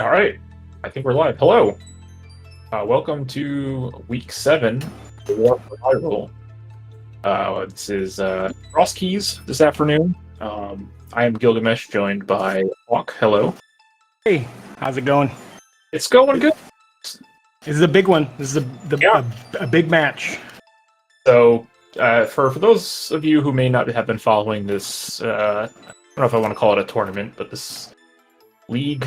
All right, I think we're live. Hello, welcome to week 7 of War for Hyrule. This is Crosskeys this afternoon. I am Gilgamesh, joined by Hawk. Hello. Hey, how's it going? It's going good. This is a big one. This is a big match. So, for those of you who may not have been following this, I don't know if I want to call it a tournament, but this league,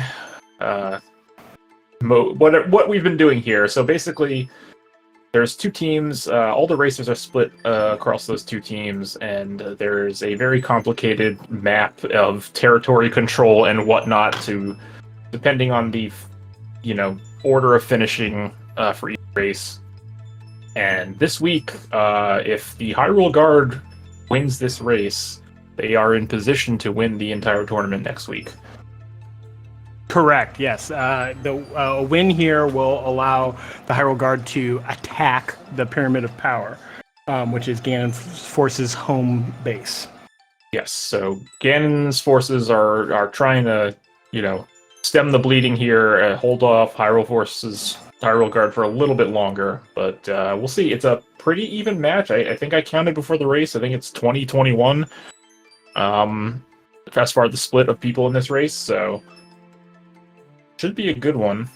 what we've been doing here. So basically, there's two teams. All the racers are split across those two teams, and there's a very complicated map of territory control and whatnot to, depending on the, order of finishing for each race. And this week, if the Hyrule Guard wins this race, they are in position to win the entire tournament next week. Correct, yes. The win here will allow the Hyrule Guard to attack the Pyramid of Power, which is Ganons Forces' home base. Yes, so Ganons Forces are trying to, stem the bleeding here, hold off Hyrule Guard for a little bit longer, but we'll see. It's a pretty even match. I think I counted before the race. I think it's 20-21 as far as the split of people in this race, so should be a good one.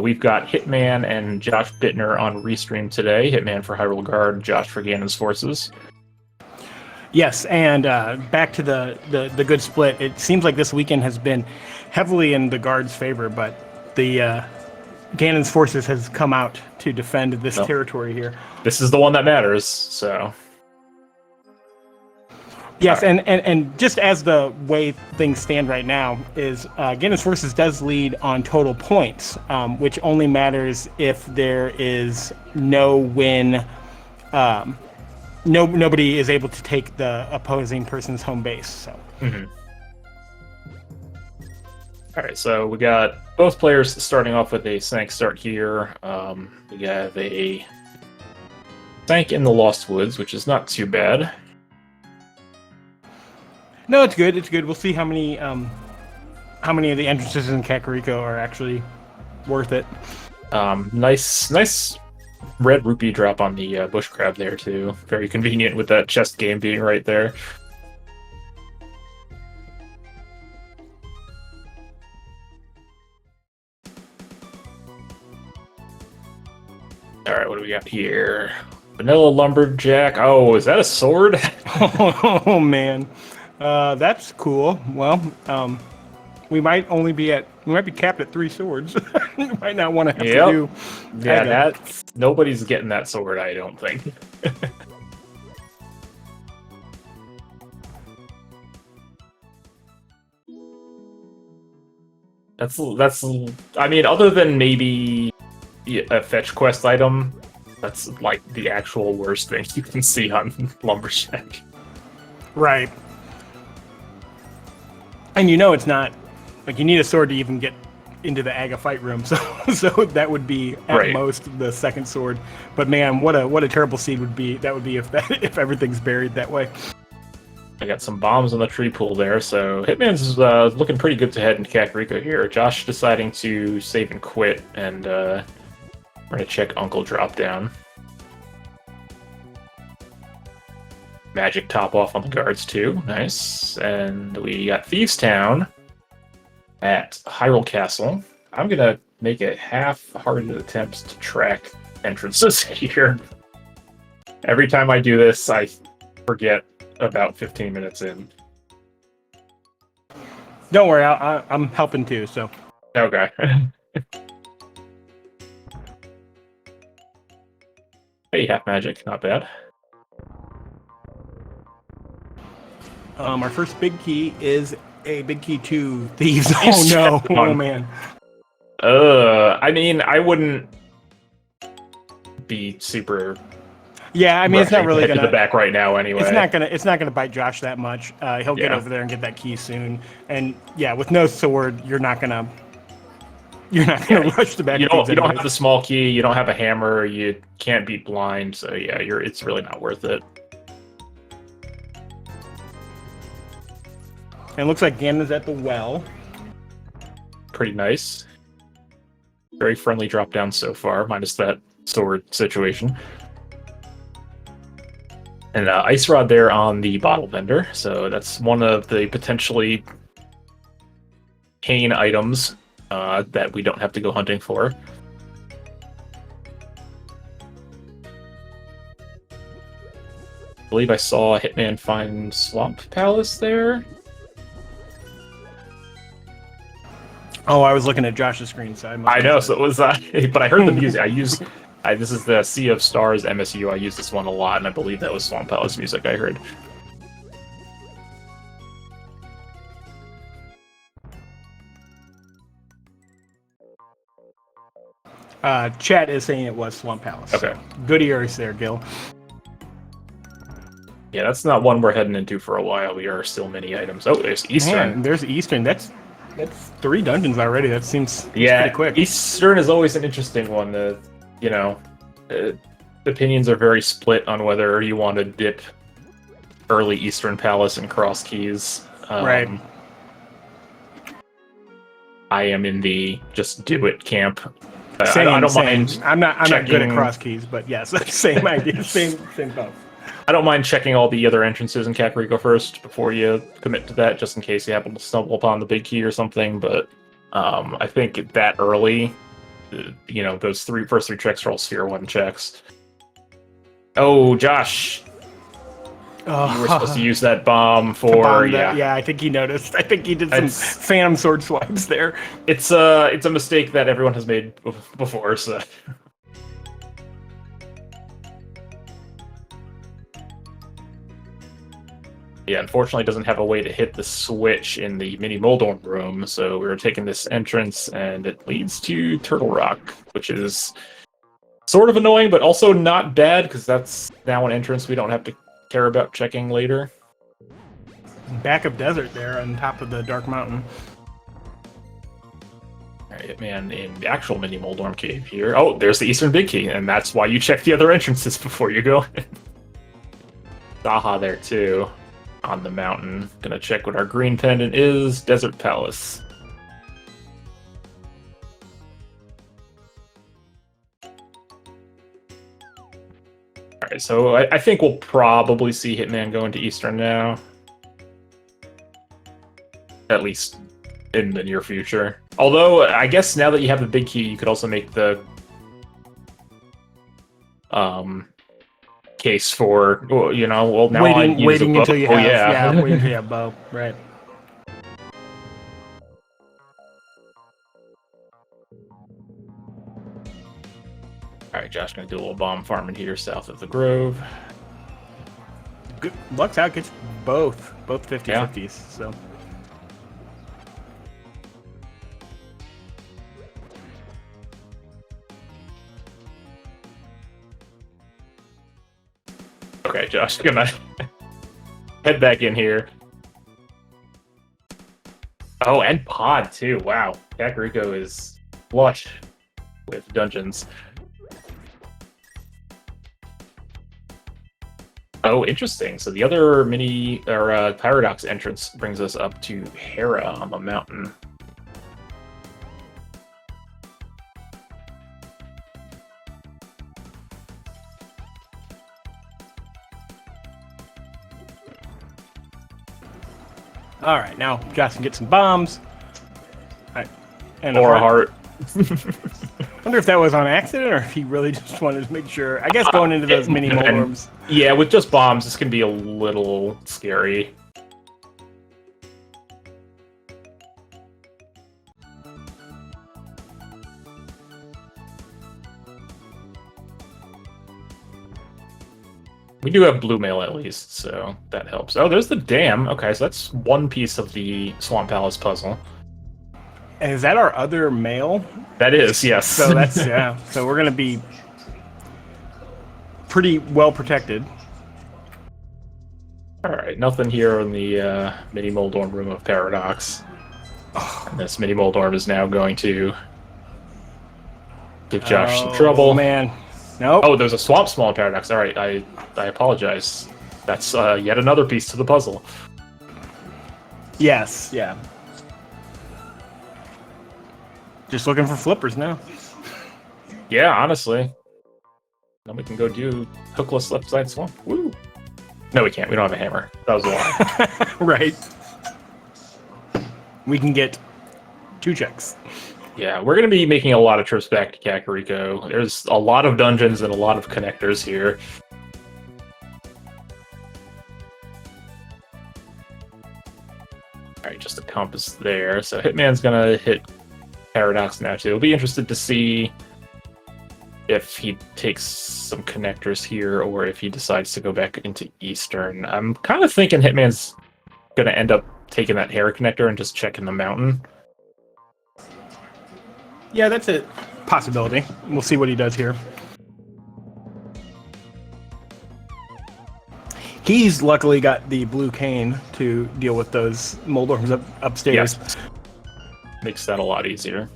We've got Hitman and Josh Bittner on Restream today. Hitman for Hyrule Guard, Josh for Ganons Forces. Yes, and back to the good split. It seems like this weekend has been heavily in the Guard's favor, but the Ganons Forces has come out to defend this territory here. This is the one that matters, so... Yes, right. and just as the way things stand right now is Ganons Forces does lead on total points, which only matters if there is no win. Nobody is able to take the opposing person's home base. So. Mm-hmm. All right, so we got both players starting off with a Sank start here. We have a Sank in the Lost Woods, which is not too bad. No, it's good. It's good. We'll see how many of the entrances in Kakariko are actually worth it. Nice red rupee drop on the bush crab there too. Very convenient with that chest game being right there. All right, what do we got here? Vanilla Lumberjack. Oh, is that a sword? Oh man. That's cool. Well, we might be capped at 3 swords. We might not want to have to do. Yeah, nobody's getting that sword, I don't think. That's. I mean, other than maybe a fetch quest item, that's like the actual worst thing you can see on Lumberjack. Right. And it's not like you need a sword to even get into the Aga fight room, so that would be at most the second sword. But man, what a terrible seed would be if everything's buried that way. I got some bombs on the tree pool there, so Hitman's looking pretty good to head into Kakariko here. Josh deciding to save and quit, and we're gonna check Uncle Drop Down. Magic top off on the guards too, nice. And we got Thieves Town at Hyrule Castle. I'm gonna make a half-hearted attempt to track entrances here. Every time I do this, I forget about 15 minutes in. Don't worry, I'm helping too. So. Okay. Hey, half magic, not bad. Our first big key is a big key to Thieves. Oh no! Oh man. I mean, I wouldn't be super. Yeah, I mean, it's not really gonna to the back right now anyway. It's not gonna bite Josh that much. He'll get over there and get that key soon. And yeah, with no sword, you're not gonna rush the back. You don't have the small key. You don't have a hammer. You can't beat blind. So yeah, it's really not worth it. And it looks like Ganon's at the well. pretty nice. Very friendly drop down so far, minus that sword situation. And Ice Rod there on the bottle vendor, so that's one of the potentially pain items that we don't have to go hunting for. I believe I saw Hitman find Swamp Palace there. Oh, I was looking at Josh's screen, so I know, so it was, but I heard the music. This is the Sea of Stars MSU. I use this one a lot, and I believe that was Swamp Palace music I heard. Chat is saying it was Swamp Palace. Okay. Good ears there, Gil. Yeah, that's not one we're heading into for a while. We are still mini items. Oh, there's Eastern. Man, there's Eastern. That's 3 dungeons already. That seems pretty quick. Eastern is always an interesting one. Opinions are very split on whether you want to dip early Eastern Palace and Crosskeys. Right. I am in the just do it camp. Same, I don't same. mind. I'm not good at checking- Crosskeys, but yes, same idea. Same both. I don't mind checking all the other entrances in Kakariko first before you commit to that, just in case you happen to stumble upon the big key or something. But I think that early, those first three checks are all Sphere 1 checks. Oh, Josh, you were supposed to use that bomb for Yeah, I think he noticed. I think he did some phantom sword swipes there. It's a mistake that everyone has made before, so. Yeah, unfortunately, it doesn't have a way to hit the switch in the mini Moldorm room, so we're taking this entrance, and it leads to Turtle Rock, which is sort of annoying, but also not bad, because that's now an entrance we don't have to care about checking later. Back of desert there on top of the Dark Mountain. Alright, man, in the actual mini Moldorm cave here. Oh, there's the Eastern Big Key, and that's why you check the other entrances before you go in. Daha there, too. On the mountain. Gonna check what our green pendant is. Desert Palace. Alright, so I think we'll probably see Hitman go into Eastern now. At least in the near future. Although, I guess now that you have the big key, you could also make the case for, now waiting until you have, waiting until you have bow, right. Alright, Josh, gonna do a little bomb farming here south of the Grove. Good. Luck's out, gets both 50-50s, so. Okay, Josh, gonna head back in here. Oh, and pod too. Wow, Kakariko is flush with dungeons. Oh, interesting. So the other mini or Paradox entrance brings us up to Hera on the mountain. All right, now Josh can get some bombs. And Or a heart. I wonder if that was on accident or if he really just wanted to make sure. I guess going into those mini Moldorms. Yeah, with just bombs, this can be a little scary. We do have blue mail at least, so that helps. Oh, there's the dam. Okay, so that's one piece of the Swamp Palace puzzle. And is that our other mail? That is, yes. So that's, yeah. So we're going to be pretty well protected. Alright, nothing here in the mini Moldorm room of Paradox. And this mini Moldorm is now going to give Josh some trouble. Oh, man. Nope. Oh, there's a swamp small Paradox. Alright, I apologize. That's yet another piece to the puzzle. Yes, yeah. Just looking for flippers now. Yeah, honestly. Then we can go do hookless left side swamp. Woo! No, we can't. We don't have a hammer. That was a lie. Right. We can get 2 checks. Yeah, we're going to be making a lot of trips back to Kakariko. There's a lot of dungeons and a lot of connectors here. Alright, just a compass there. So Hitman's going to hit Paradox now, too. We'll be interested to see if he takes some connectors here or if he decides to go back into Eastern. I'm kind of thinking Hitman's going to end up taking that hair connector and just checking the mountain. Yeah, that's a possibility. We'll see what he does here. He's luckily got the blue cane to deal with those Moldorms upstairs. Yes. Makes that a lot easier.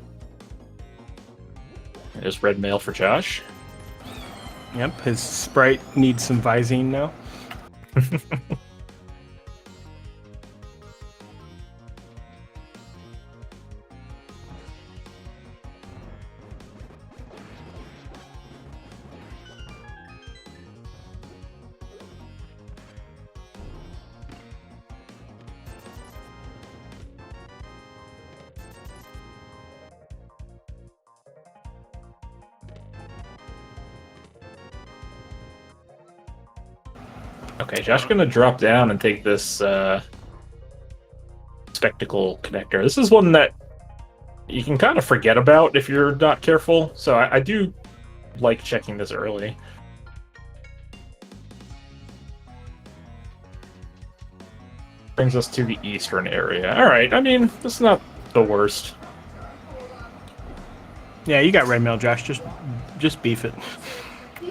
There's red mail for Josh. Yep, his sprite needs some Visine now. Okay, Josh gonna drop down and take this spectacle connector. This is one that you can kind of forget about if you're not careful, so I do like checking this early. Brings us to the eastern area. Alright, I mean, this is not the worst. Yeah, you got red mail, Josh. Just beef it.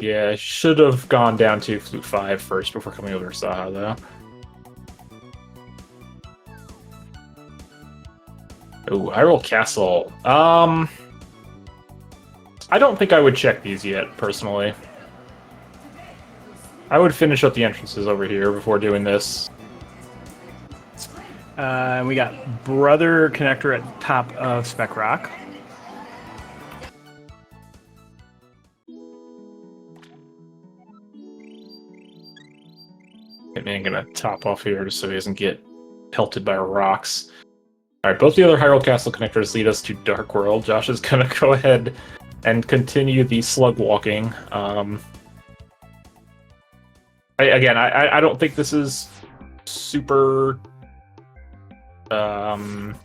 Yeah, should have gone down to Flute 5 first before coming over to Saha, though. Ooh, Hyrule Castle. I don't think I would check these yet, personally. I would finish up the entrances over here before doing this. We got Brother Connector at top of Spec Rock. Hitman gonna top off here just so he doesn't get pelted by rocks. Alright, both the other Hyrule Castle connectors lead us to Dark World. Josh is gonna go ahead and continue the slug walking. I don't think this is super... the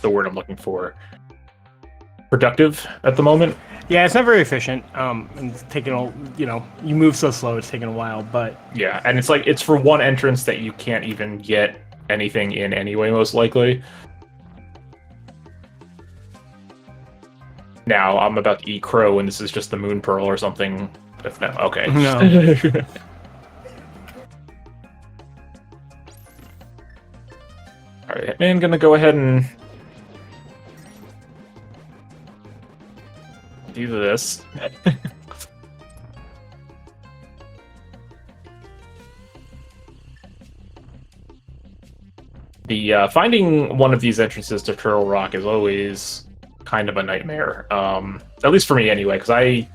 word I'm looking for. Productive at the moment. Yeah, it's not very efficient. And it's taking you move so slow, it's taking a while, but... Yeah, and it's like, it's for one entrance that you can't even get anything in anyway, most likely. Now, I'm about to eat crow, and this is just the Moon Pearl or something. If no, okay. No. Alright, Hitman gonna go ahead and do this. The finding one of these entrances to Turtle Rock is always kind of a nightmare. At least for me anyway, because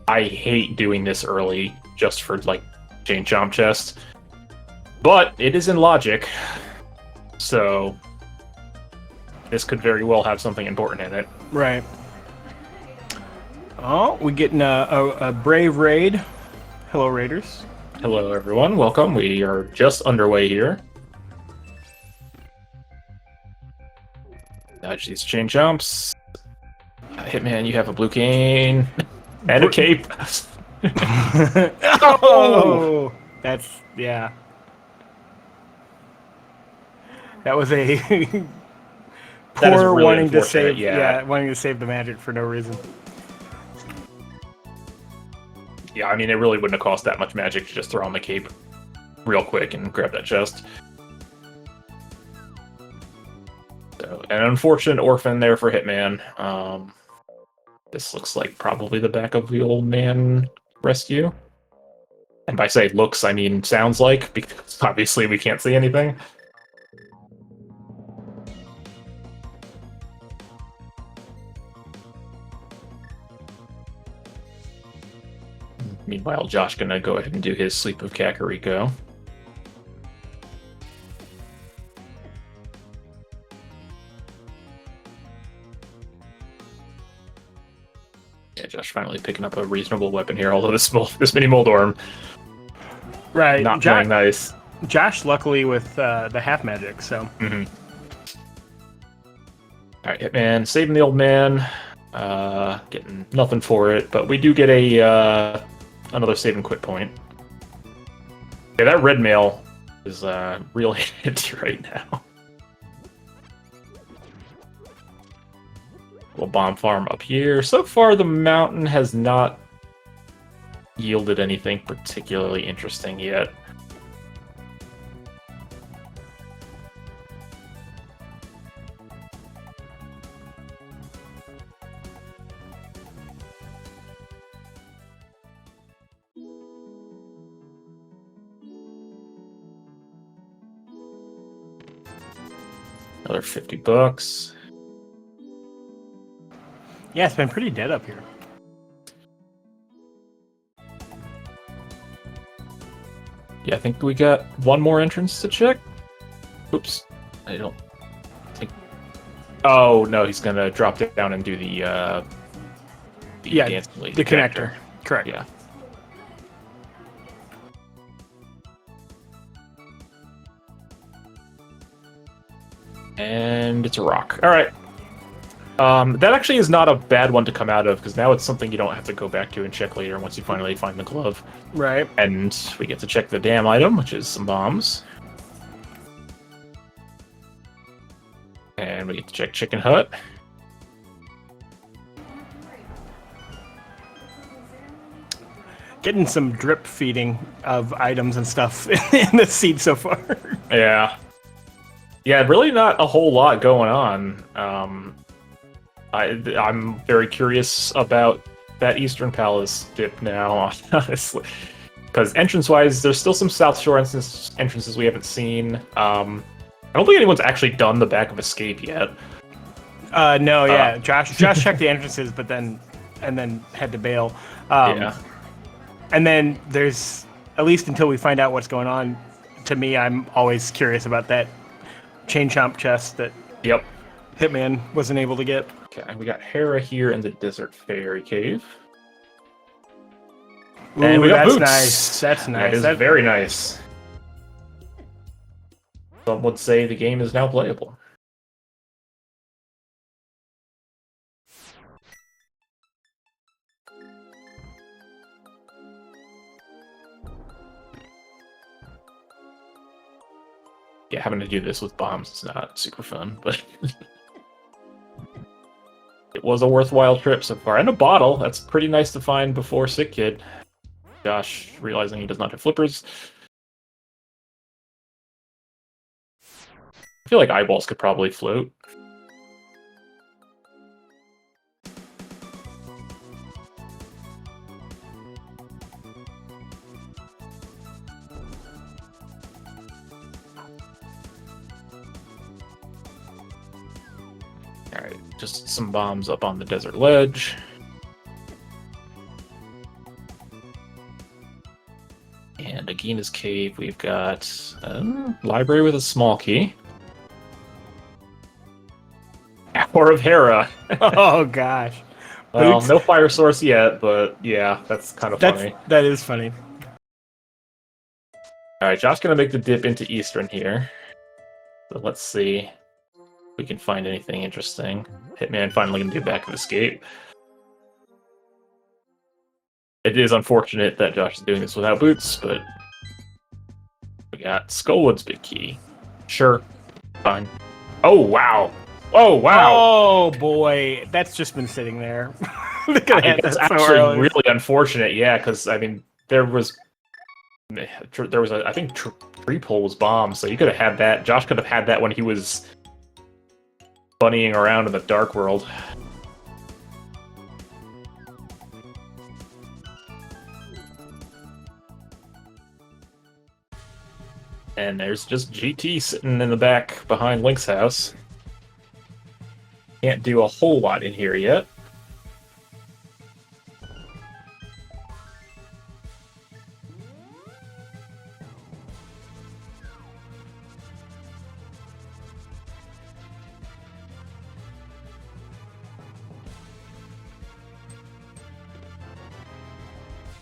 I hate doing this early just for like chain chomp chest. But it is in logic. So this could very well have something important in it. Right. Oh, we're getting a brave raid. Hello, Raiders. Hello, everyone. Welcome. We are just underway here. Dodge these chain jumps. Hitman, you have a blue cane and a cape. Oh, that's yeah. That was a poor really wanting to unfortunate, save. yeah. Wanting to save the magic for no reason. Yeah, I mean, it really wouldn't have cost that much magic to just throw on the cape real quick and grab that chest. So, an unfortunate orphan there for Hitman. This looks like probably the back of the old man rescue. And by say looks, I mean sounds like, because obviously we can't see anything. Meanwhile, Josh gonna go ahead and do his Sleep of Kakariko. Yeah, Josh finally picking up a reasonable weapon here, although this mini Moldorm Right. not playing nice. Josh, luckily, with the half magic, so. Mm-hmm. Alright, Hitman, saving the old man. Getting nothing for it, but we do get a another save and quit point. Yeah, that red mail is real handy right now. Little bomb farm up here. So far, the mountain has not yielded anything particularly interesting yet. Another $50. Yeah, it's been pretty dead up here. Yeah, I think we got one more entrance to check. Oops. I don't think... Oh, no, he's going to drop down and do the connector. Correct. Yeah. And it's a rock. All right. That actually is not a bad one to come out of, because now it's something you don't have to go back to and check later once you finally find the glove. Right. And we get to check the damn item, which is some bombs. And we get to check Chicken Hut. Getting some drip feeding of items and stuff in the seed so far. Yeah. Yeah, really not a whole lot going on. I'm very curious about that Eastern Palace dip now, honestly. Because entrance-wise, there's still some South Shore entrances we haven't seen. I don't think anyone's actually done the back of Escape yet. No, yeah. Josh checked the entrances, but then had to bail. Yeah. And then there's, at least until we find out what's going on, to me, I'm always curious about that chain chomp chest that Hitman wasn't able to get. Okay, we got Hera here in the Desert Fairy Cave. Ooh, and we got that's boots. nice. That's nice. That is very nice. Some would say the game is now playable. Yeah, having to do this with bombs is not super fun, but it was a worthwhile trip so far. And a bottle, that's pretty nice to find before Sick Kid. Josh realizing he does not have flippers. I feel like eyeballs could probably float. Alright, just some bombs up on the desert ledge. And Agina's Cave, we've got a library with a small key. Hour of Hera. Oh, gosh. Well, Boots. no fire source yet, but yeah, that's kind of funny. That is funny. Alright, Josh's gonna make the dip into Eastern here. So let's see if we can find anything interesting. Hitman finally gonna do back of Escape. It is unfortunate that Josh is doing this without boots, but we got Skullwood's big key. Sure, fine. Oh wow! Oh wow! Oh boy, that's just been sitting there. That's actually really unfortunate. Yeah, because I mean, there was I think tree pole was bombed, so you could have had that. Josh could have had that when he was bunnying around in the dark world. And there's just GT sitting in the back behind Link's house. Can't do a whole lot in here yet.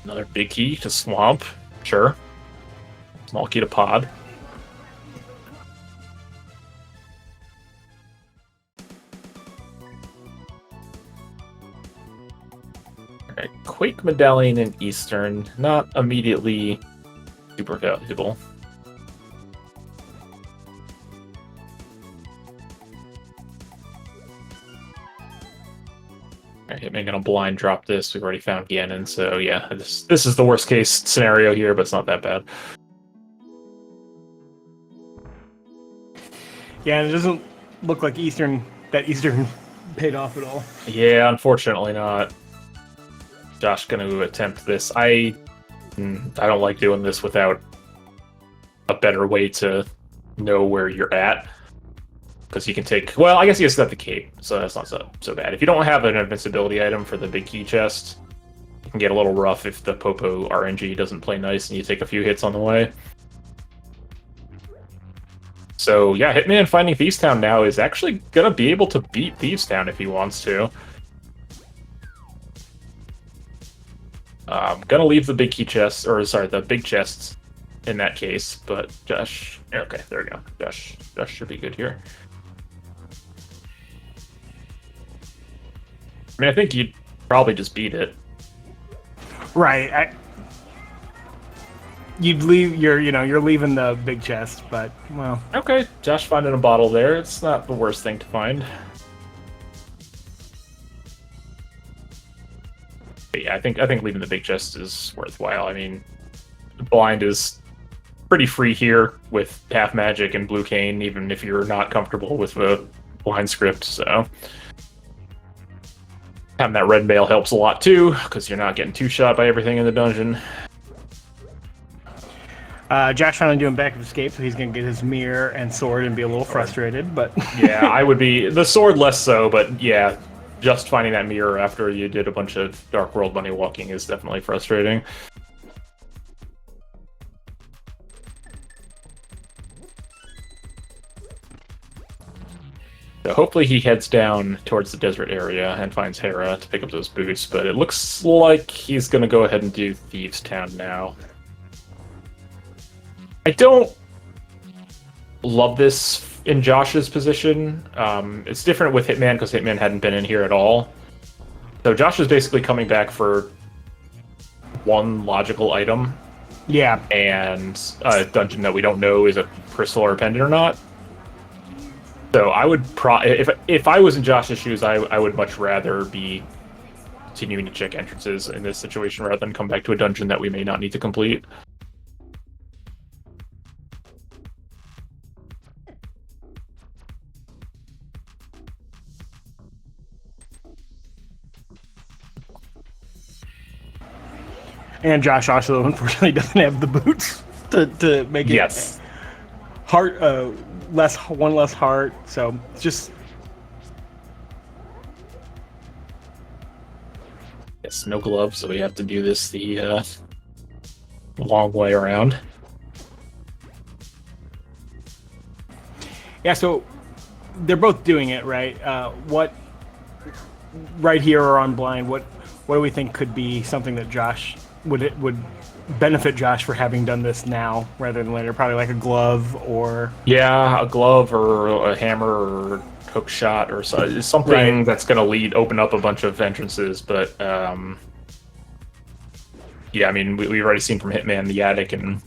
Another big key to swamp. Sure. Small key to pod. Alright, Quake Medallion in Eastern. Not immediately super valuable. Alright, Hitman gonna blind drop this. We've already found Ganon, so yeah, this is the worst case scenario here, but it's not that bad. Yeah, and it doesn't look like Eastern paid off at all. Yeah, unfortunately not. Josh gonna attempt this. I don't like doing this without a better way to know where you're at. Because he can take... Well, I guess he has got the cape, so that's not so bad. If you don't have an invincibility item for the big key chest, it can get a little rough if the Popo RNG doesn't play nice and you take a few hits on the way. So, yeah, Hitman finding Thieves Town now is actually going to be able to beat Thieves Town if he wants to. I'm going to leave the big key chests, or sorry, the big chests in that case, but Josh... Okay, there we go. Josh should be good here. I mean, I think you'd probably just beat it. Right. You'd leave you're leaving the big chest, but well. Okay, Josh finding a bottle there. It's not the worst thing to find. But yeah, I think leaving the big chest is worthwhile. I mean, blind is pretty free here with half magic and blue cane, even if you're not comfortable with a blind script. So having that red mail helps a lot too, because you're not getting two-shot by everything in the dungeon. Josh finally doing backup escape, so he's going to get his mirror and sword and be a little frustrated, but... Yeah, I would be... The sword less so, but yeah, just finding that mirror after you did a bunch of Dark World bunny walking is definitely frustrating. So hopefully he heads down towards the desert area and finds Hera to pick up those boots, but it looks like he's going to go ahead and do Thieves Town now. I don't love this in Josh's position. It's different with Hitman because Hitman hadn't been in here at all. So Josh is basically coming back for one logical item. Yeah. And a dungeon that we don't know is a crystal or a pendant or not. So I would if I was in Josh's shoes, I would much rather be continuing to check entrances in this situation rather than come back to a dungeon that we may not need to complete. And Josh also, unfortunately, doesn't have the boots to make it heart one less heart. So it's just no gloves, so we have to do this the long way around. Yeah. So they're both doing it right. What right here or on blind? What do we think could be something that Josh would benefit Josh for having done this now rather than later? Probably like a glove or... Yeah, a glove or a hammer or hook shot or something that's going to open up a bunch of entrances. But yeah, I mean, we've already seen from Hitman the attic and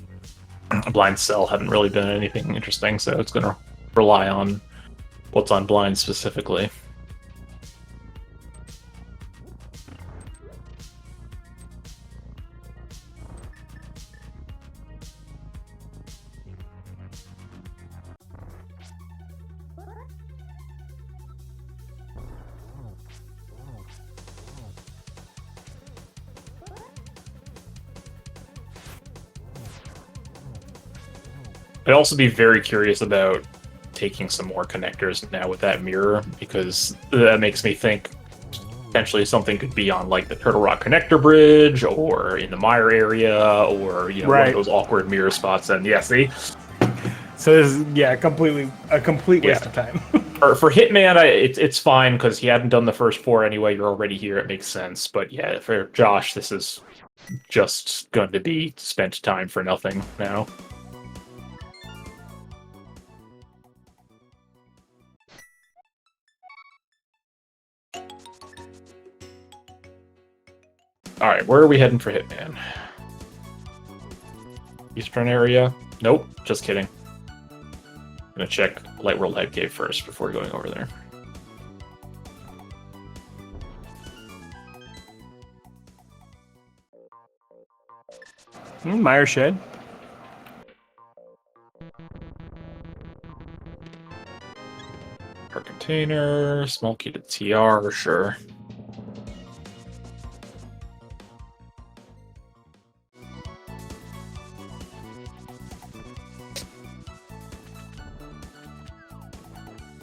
blind cell haven't really been anything interesting, so it's going to rely on what's on blind specifically. I'd also be very curious about taking some more connectors now with that mirror, because that makes me think potentially something could be on like the Turtle Rock connector bridge or in the mire area or one of those awkward mirror spots. And yeah, see? So this is a complete waste of time. For Hitman, it's fine because he hadn't done the first 4 anyway. You're already here. It makes sense. But yeah, for Josh, this is just going to be spent time for nothing now. Alright, where are we heading for Hitman? Eastern area? Nope, just kidding. I'm gonna check Light World Head Cave first before going over there. Meyer Shed. Per container, small key to TR, sure.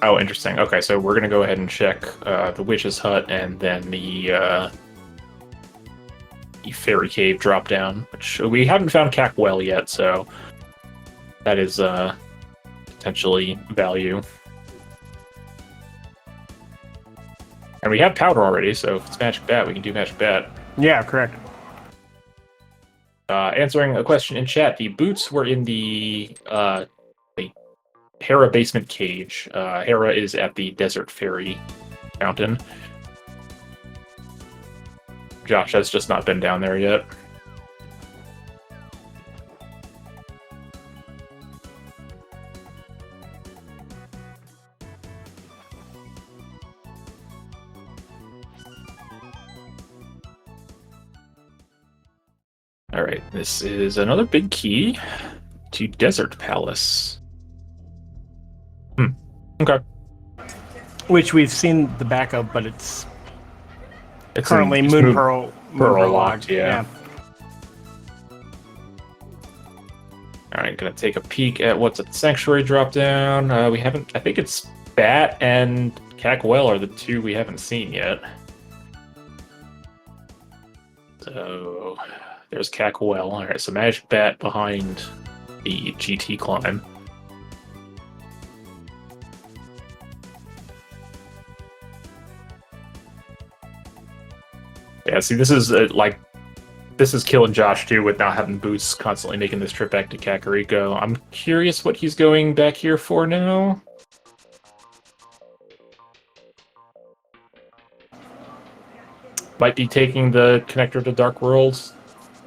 Oh, interesting. Okay, so we're gonna go ahead and check the Witch's Hut and then the Fairy Cave drop down, which we haven't found Cackwell yet, so that is potentially value. And we have powder already, so if it's Magic Bat, we can do Magic Bat. Yeah, correct. Answering a question in chat, the boots were in the Hera basement cage. Hera is at the Desert Fairy Mountain. Josh has just not been down there yet. Alright, this is another big key to Desert Palace. Okay. Which we've seen the back of, but it's currently Moon Pearl locked, yeah. Alright, gonna take a peek at what's at the Sanctuary drop down. We haven't, I think it's Bat and Cackwell are the two we haven't seen yet. So, there's Cackwell. Alright, so Magic Bat behind the GT climb. Yeah, see, this is this is killing Josh too with not having boots constantly making this trip back to Kakariko. I'm curious what he's going back here for now. Might be taking the connector to Dark Worlds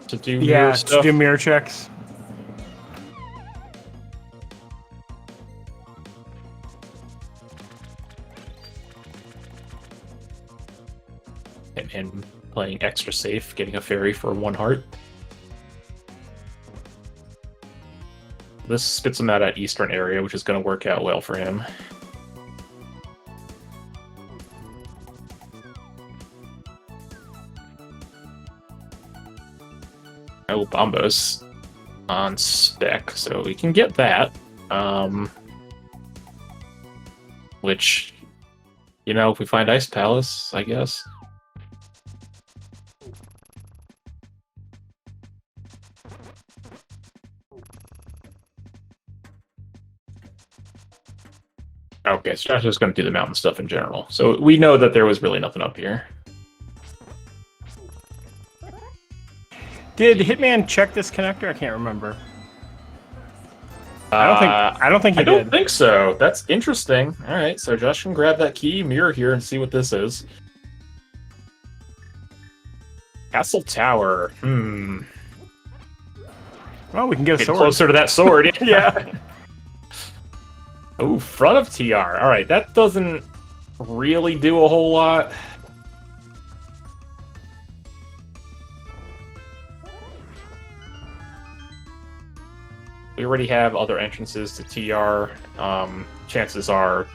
to do mirror stuff. To do mirror checks. And playing extra safe, getting a fairy for 1 heart. This spits him out at Eastern area, which is going to work out well for him. Oh, Bombos on spec, so we can get that. Which, you know, if we find Ice Palace, I guess. Okay, so Josh is going to do the mountain stuff in general. So we know that there was really nothing up here. Did Hitman check this connector? I can't remember. I don't think he did. I don't think so. That's interesting. All right, so Josh can grab that key mirror here and see what this is. Castle Tower. Well, we can get a sword. Closer to that sword. Yeah. Oh, front of TR. All right, that doesn't really do a whole lot. We already have other entrances to TR. Chances are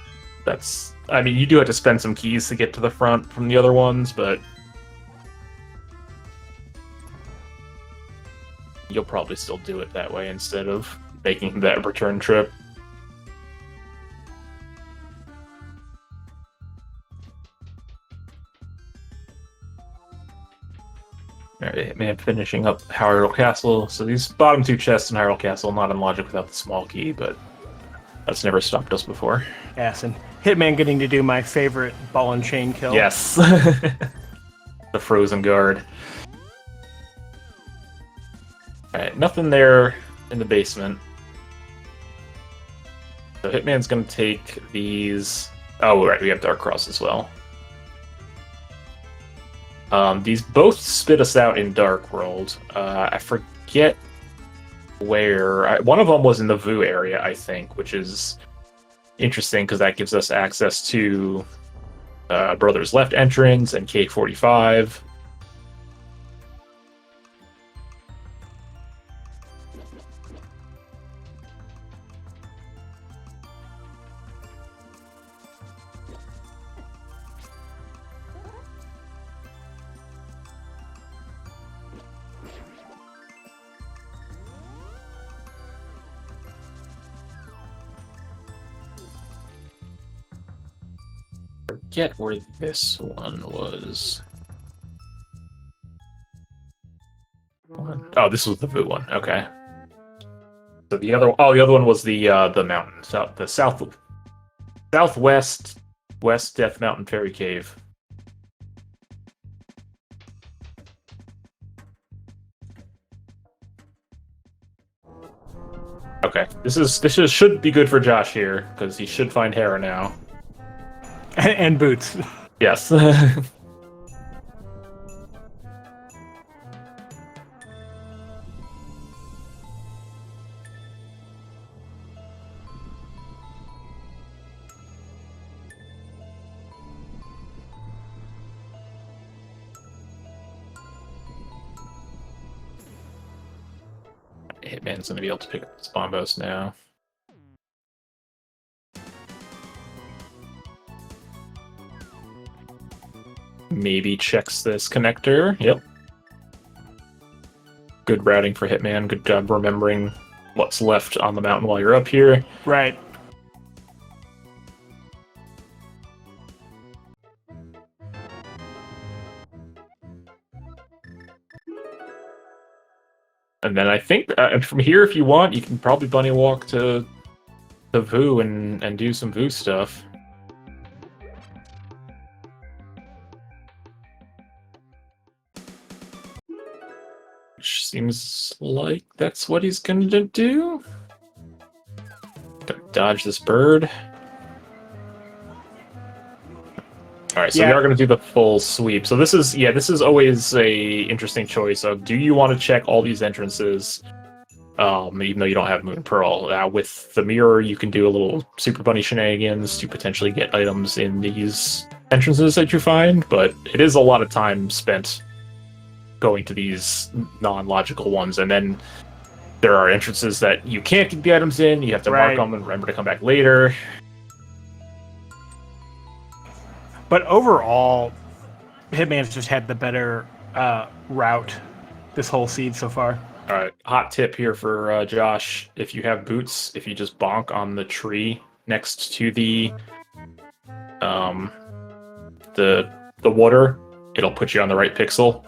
that's... I mean, you do have to spend some keys to get to the front from the other ones, but... you'll probably still do it that way instead of making that return trip. Alright, man, finishing up Hyrule Castle. So these bottom 2 chests in Hyrule Castle, not in logic without the small key, but that's never stopped us before. Yes, and Hitman getting to do my favorite ball and chain kill. Yes. The Frozen Guard. Alright, nothing there in the basement. So Hitman's gonna take these... Oh, right, we have Dark Cross as well. These both spit us out in Dark World. I forget where... One of them was in the Vu area, I think, which is interesting because that gives us access to Brother's Left entrance and K45. Forget where this one was. Oh, this was the Vu one. Okay. So the other one was the mountain, the southwest West Death Mountain Fairy Cave. Okay, this should be good for Josh here because he should find Hera now. And boots. Yes. Hitman's gonna be able to pick up the spawn boss now. Maybe checks this connector. Yep. Good routing for Hitman. Good job remembering what's left on the mountain while you're up here. Right. And then I think from here, if you want, you can probably bunny walk to the Vu and do some Vu stuff. Which seems like that's what he's going to do. Gotta dodge this bird. Alright, so we are going to do the full sweep. So this is always a interesting choice of, do you want to check all these entrances, even though you don't have Moon Pearl? With the mirror, you can do a little Super Bunny shenanigans to potentially get items in these entrances that you find, but it is a lot of time spent going to these non-logical ones, and then there are entrances that you can't get the items in, you have to mark them and remember to come back later. But overall, Hitman's just had the better route this whole seed so far. Alright, hot tip here for Josh. If you have boots, if you just bonk on the tree next to the water, it'll put you on the right pixel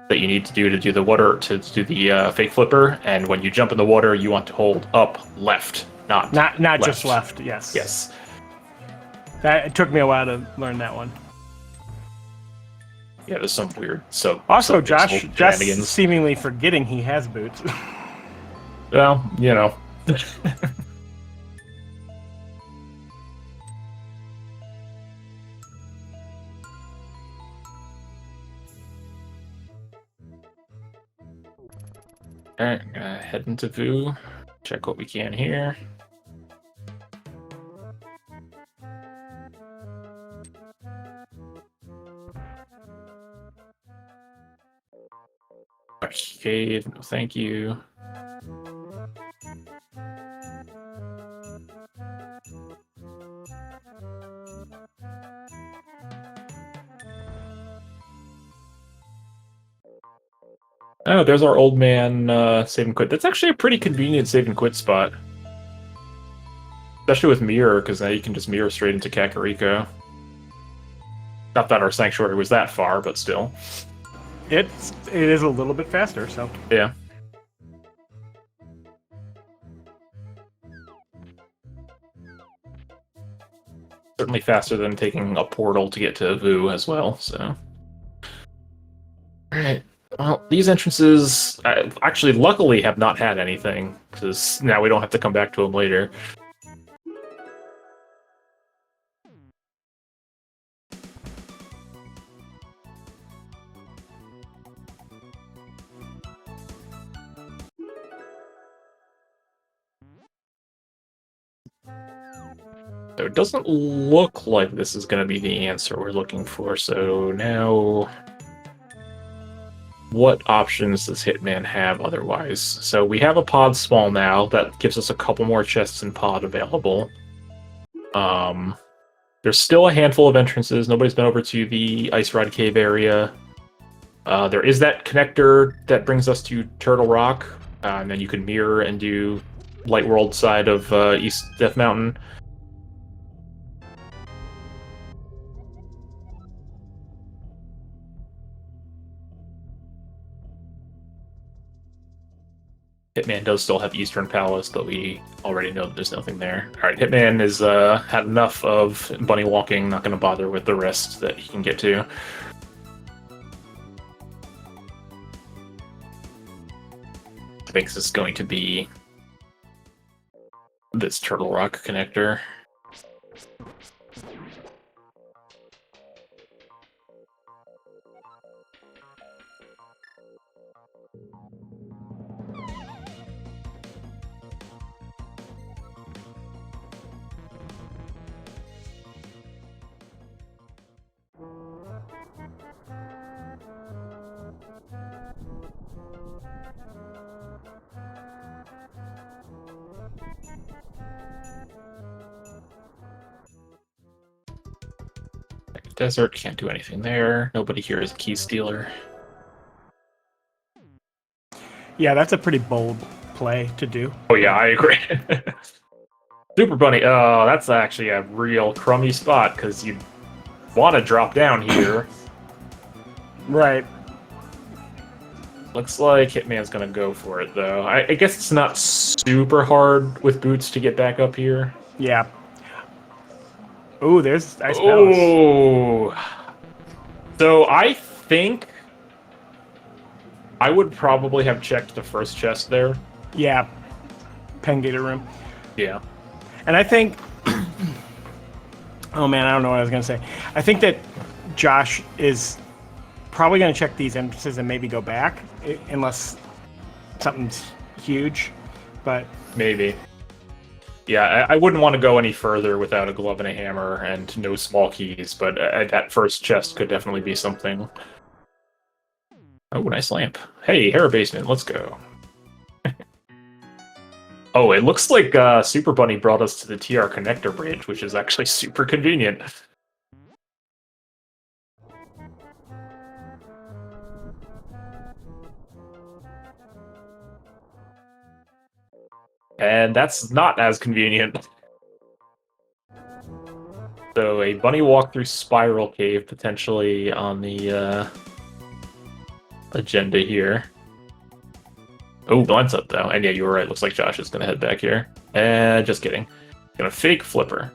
that you need to do the water, to do the fake flipper, and when you jump in the water, you want to hold up left, not left. Just left. Yes. Yes. It took me a while to learn that one. Yeah, there's some weird. Also, Josh seemingly forgetting he has boots. Well, you know. Alright, head into Vu. Check what we can here. Arcade, no thank you. Oh, there's our old man save and quit. That's actually a pretty convenient save and quit spot. Especially with mirror, because now you can just mirror straight into Kakariko. Not that our sanctuary was that far, but still. It is a little bit faster, so. Yeah. Certainly faster than taking a portal to get to Vu as well, so. Alright. Well, these entrances actually, luckily, have not had anything, because now we don't have to come back to them later. So it doesn't look like this is going to be the answer we're looking for, so now what options does Hitman have otherwise? So we have a pod small now, that gives us a couple more chests in pod available. There's still a handful of entrances. Nobody's been over to the Ice Rod Cave area. There is that connector that brings us to Turtle Rock, and then you can mirror and do Light World side of East Death Mountain. Hitman does still have Eastern Palace, but we already know that there's nothing there. Alright, Hitman has had enough of bunny walking, not going to bother with the rest that he can get to. I think this is going to be this Turtle Rock connector. Desert, can't do anything there. Nobody here is a key stealer. Yeah, that's a pretty bold play to do. Oh yeah, I agree. Super Bunny, oh, that's actually a real crummy spot, because you want to drop down here. Right. Looks like Hitman's gonna go for it, though. I guess it's not super hard with boots to get back up here. Yeah. Ooh, there's Ice Palace. Oh, so I think I would probably have checked the first chest there. Yeah. Pen Gator room. Yeah. And I think... oh man, I don't know what I was going to say. I think that Josh is probably going to check these entrances and maybe go back, unless something's huge. But maybe. Yeah, I wouldn't want to go any further without a glove and a hammer and no small keys, but that first chest could definitely be something. Oh, nice lamp. Hey, Hera Basement, let's go. Oh, it looks like Super Bunny brought us to the TR connector bridge, which is actually super convenient. And that's not as convenient. So a bunny walk through Spiral Cave potentially on the agenda here. Oh, blinds up though. And yeah, you were right. Looks like Josh is gonna head back here. Just kidding. Gonna fake flipper.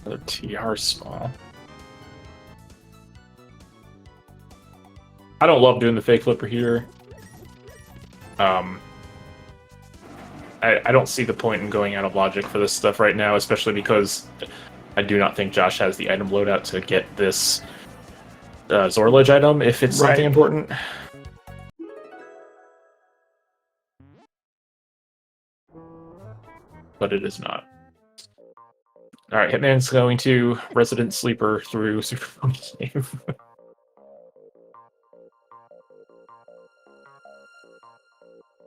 Another TR small. I don't love doing the fake flipper here. I don't see the point in going out of logic for this stuff right now, especially because I do not think Josh has the item loadout to get this Zorledge item if it's something important. But it is not. Alright, Hitman's going to Resident Sleeper through Super Bunny Cave.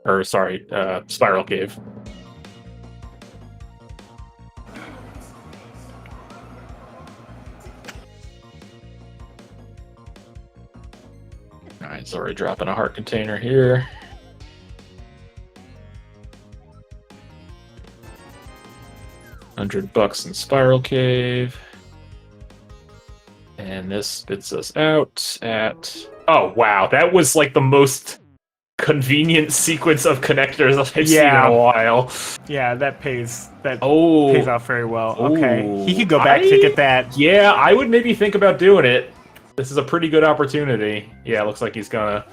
Or, sorry, Spiral Cave. Alright, it's already dropping a heart container here. $100 in Spiral Cave. And this spits us out at... Oh, wow, that was like the most convenient sequence of connectors that I've seen in a while. Yeah, that pays Oh, off very well. oh, Okay, he could go back to get that. Yeah, I would maybe think about doing it. This is a pretty good opportunity. Yeah, looks like he's gonna.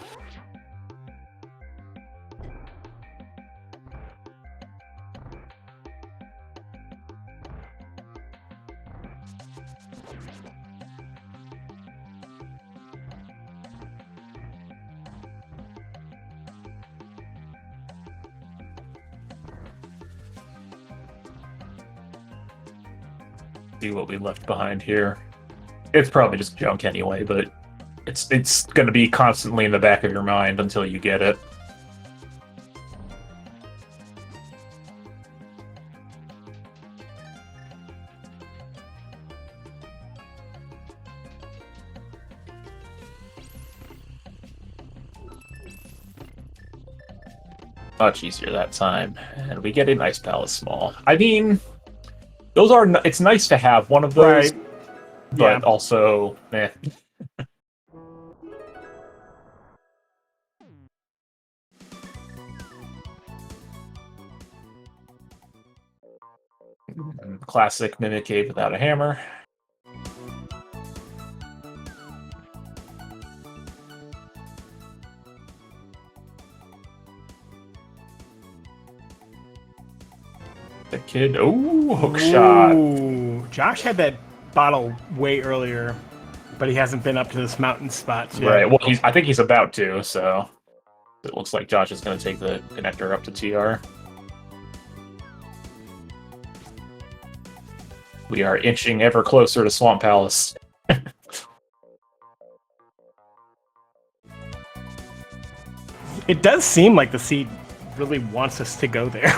See what we left behind here. It's probably just junk anyway, but it's going to be constantly in the back of your mind until you get it. Much easier that time, and we get a nice palace small. I mean, those are. It's nice to have one of those, Right. but also, eh. Classic Mimic Cave without a hammer. The kid. Oh, hook shot. Ooh, Josh had that bottle way earlier, but he hasn't been up to this mountain spot yet. Right. Well, I think he's about to. So it looks like Josh is going to take the connector up to TR. We are inching ever closer to Swamp Palace. It does seem like the seed really wants us to go there.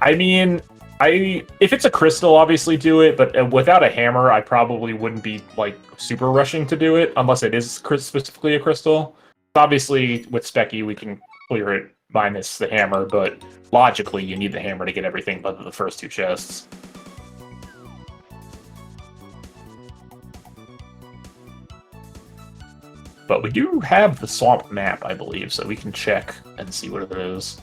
I mean, if it's a crystal, obviously do it, but without a hammer, I probably wouldn't be like super rushing to do it unless it is specifically a crystal. Obviously, with Specky, we can clear it minus the hammer, but logically, you need the hammer to get everything but the first two chests. But we do have the swamp map, I believe, so we can check and see what it is.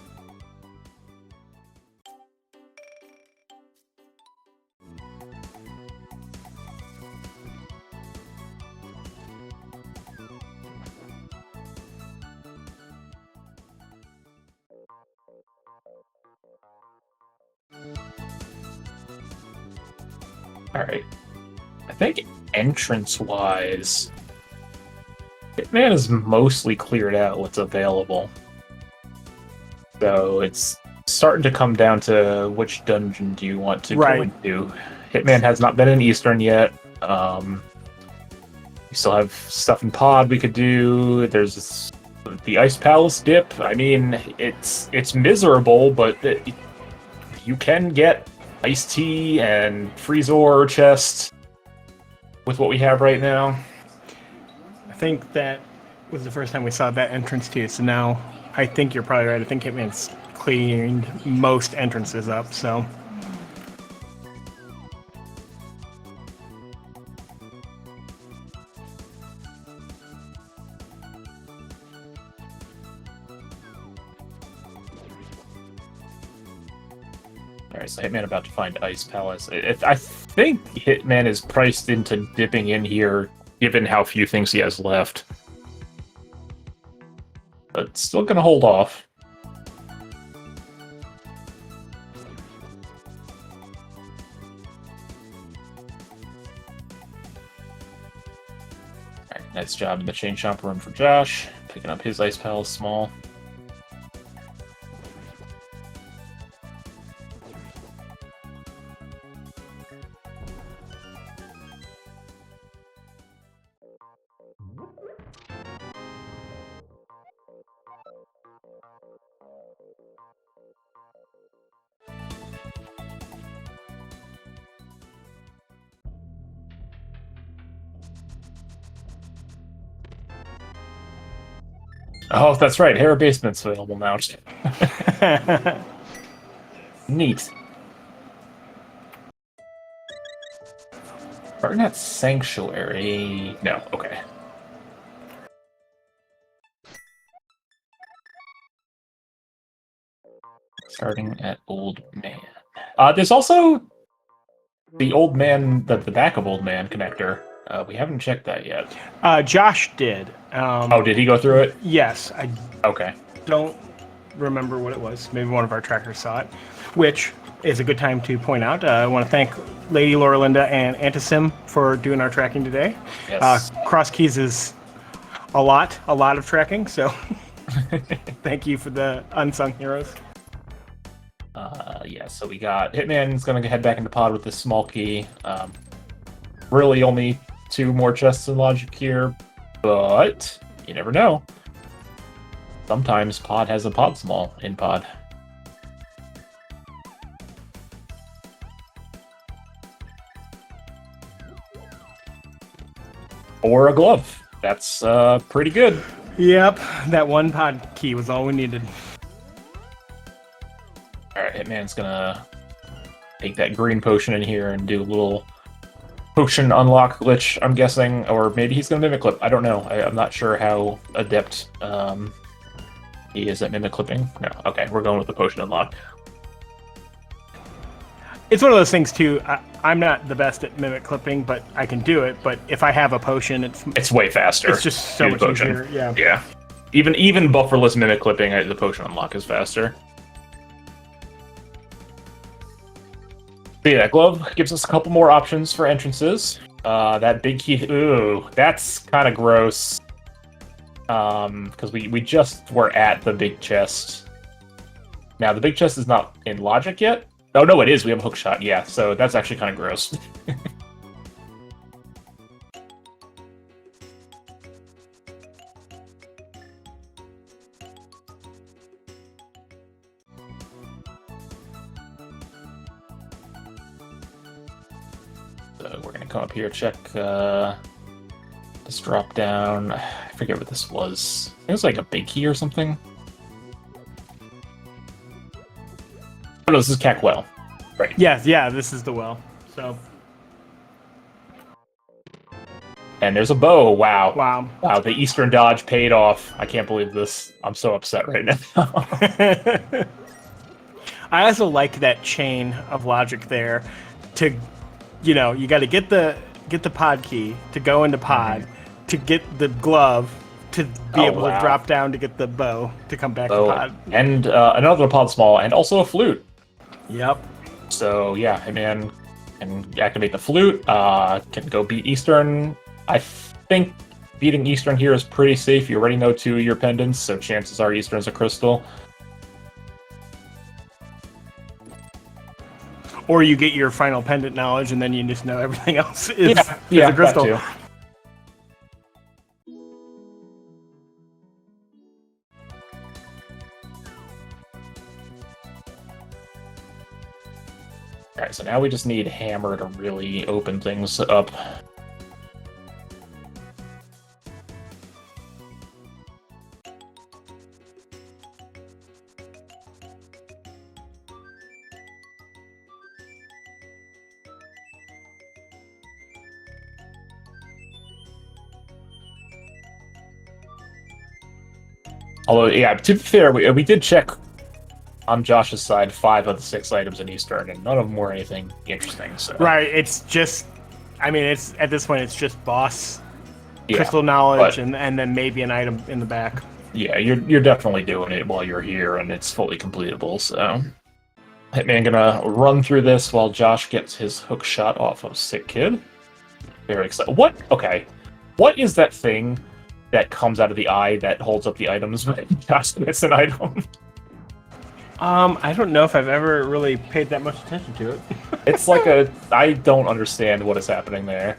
Alright. I think entrance-wise, Hitman is mostly cleared out what's available. So it's starting to come down to which dungeon do you want to go into. Hitman has not been in Eastern yet. We still have stuff in Pod we could do. There's the Ice Palace dip. I mean, it's miserable, but you can get iced tea and freeze-ore chest with what we have right now. I think that was the first time we saw that entrance to it, so now I think you're probably right. I think Hitman's cleaned most entrances up, so... Alright, so Hitman about to find Ice Palace. I think Hitman is priced into dipping in here, given how few things he has left. But still gonna hold off. Alright, nice job in the chain shop run for Josh, picking up his Ice Palace small. Oh, that's right. Hera Basement's available now. Neat. Barnet Sanctuary. No, okay. Starting at Old Man. There's also the Old Man, the back of Old Man connector. We haven't checked that yet. Josh did. Oh, did he go through it? Yes, I Okay. don't remember what it was. Maybe one of our trackers saw it, which is a good time to point out. I want to thank Lady Laura Linda and Antisim for doing our tracking today. Yes. Crosskeys is a lot of tracking, so thank you for the unsung heroes. Yeah, so we got Hitman's gonna head back into pod with this small key. Really only 2 more chests in logic here, but you never know. Sometimes pod has a pod small in pod. Or a glove. That's pretty good. Yep, that one pod key was all we needed. Alright, Hitman's gonna take that green potion in here and do a little potion unlock glitch, I'm guessing. Or maybe he's gonna mimic clip. I don't know. I'm not sure how adept he is at mimic clipping. No, okay, we're going with the potion unlock. It's one of those things too. I'm not the best at mimic clipping, but I can do it. But if I have a potion, It's way faster. it's just so Use much potion. easier. Yeah. Yeah. Even bufferless mimic clipping, the potion unlock is faster. But yeah, that glove gives us a couple more options for entrances. That big key, ooh, that's kind of gross. Because we just were at the big chest. Now, the big chest is not in logic yet. Oh, no, it is. We have a hook shot, yeah. So that's actually kind of gross. So we're going to come up here, check this drop down. I forget what this was. It was like a big key or something. Oh, no, this is Cackwell. Right. Yeah, this is the well. So. And there's a bow. Wow. Wow. The Eastern dodge paid off. I can't believe this. I'm so upset right now. I also like that chain of logic there. To, you got to get the pod key to go into pod, to get the glove to be able to drop down to get the bow to come back to pod, and another pod small, and also a flute. Yep. So yeah, Hitman can activate the flute. Can go beat Eastern. I think beating Eastern here is pretty safe. You already know 2 of your pendants, so chances are Eastern's a crystal. Or you get your final pendant knowledge, and then you just know everything else is yeah, a crystal. That too. Alright, so now we just need Hammer to really open things up. Although, yeah, to be fair, we did check on Josh's side 5 of the 6 items in Eastern, and none of them were anything interesting. So. Right, it's just, it's at this point, it's just boss crystal knowledge, and then maybe an item in the back. Yeah, you're definitely doing it while you're here, and it's fully completable, so... Hitman gonna run through this while Josh gets his hook shot off of Sick Kid. Very excited. What? Okay. What is that thing that comes out of the eye that holds up the items when Josh gets an item? I don't know if I've ever really paid that much attention to it. It's like I don't understand what is happening there.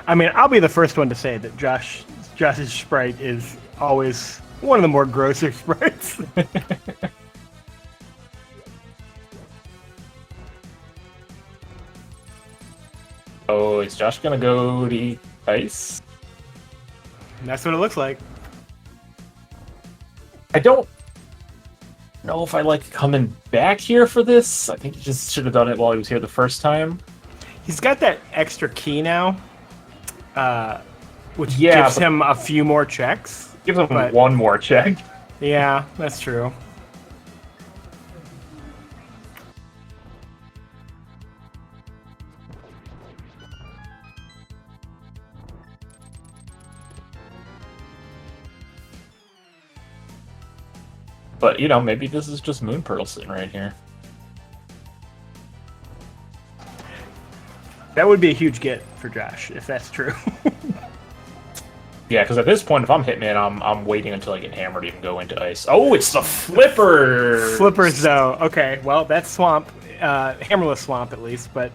I'll be the first one to say that Josh's sprite is always one of the more grosser sprites. Oh, is Josh gonna go to eat ice? That's what it looks like. I don't know if I like coming back here for this. I think he just should have done it while he was here the first time. He's got that extra key now, which Yeah, gives but- him a few more checks. Gives him But- one more check. Yeah, that's true. But, you know, maybe this is just Moon Pearl sitting right here. That would be a huge get for Josh, if that's true. Yeah, because at this point, if I'm Hitman, I'm waiting until I get hammered to even go into ice. Oh, it's the Flippers! Flippers, though. Okay, well, that's Swamp. Hammerless Swamp, at least, but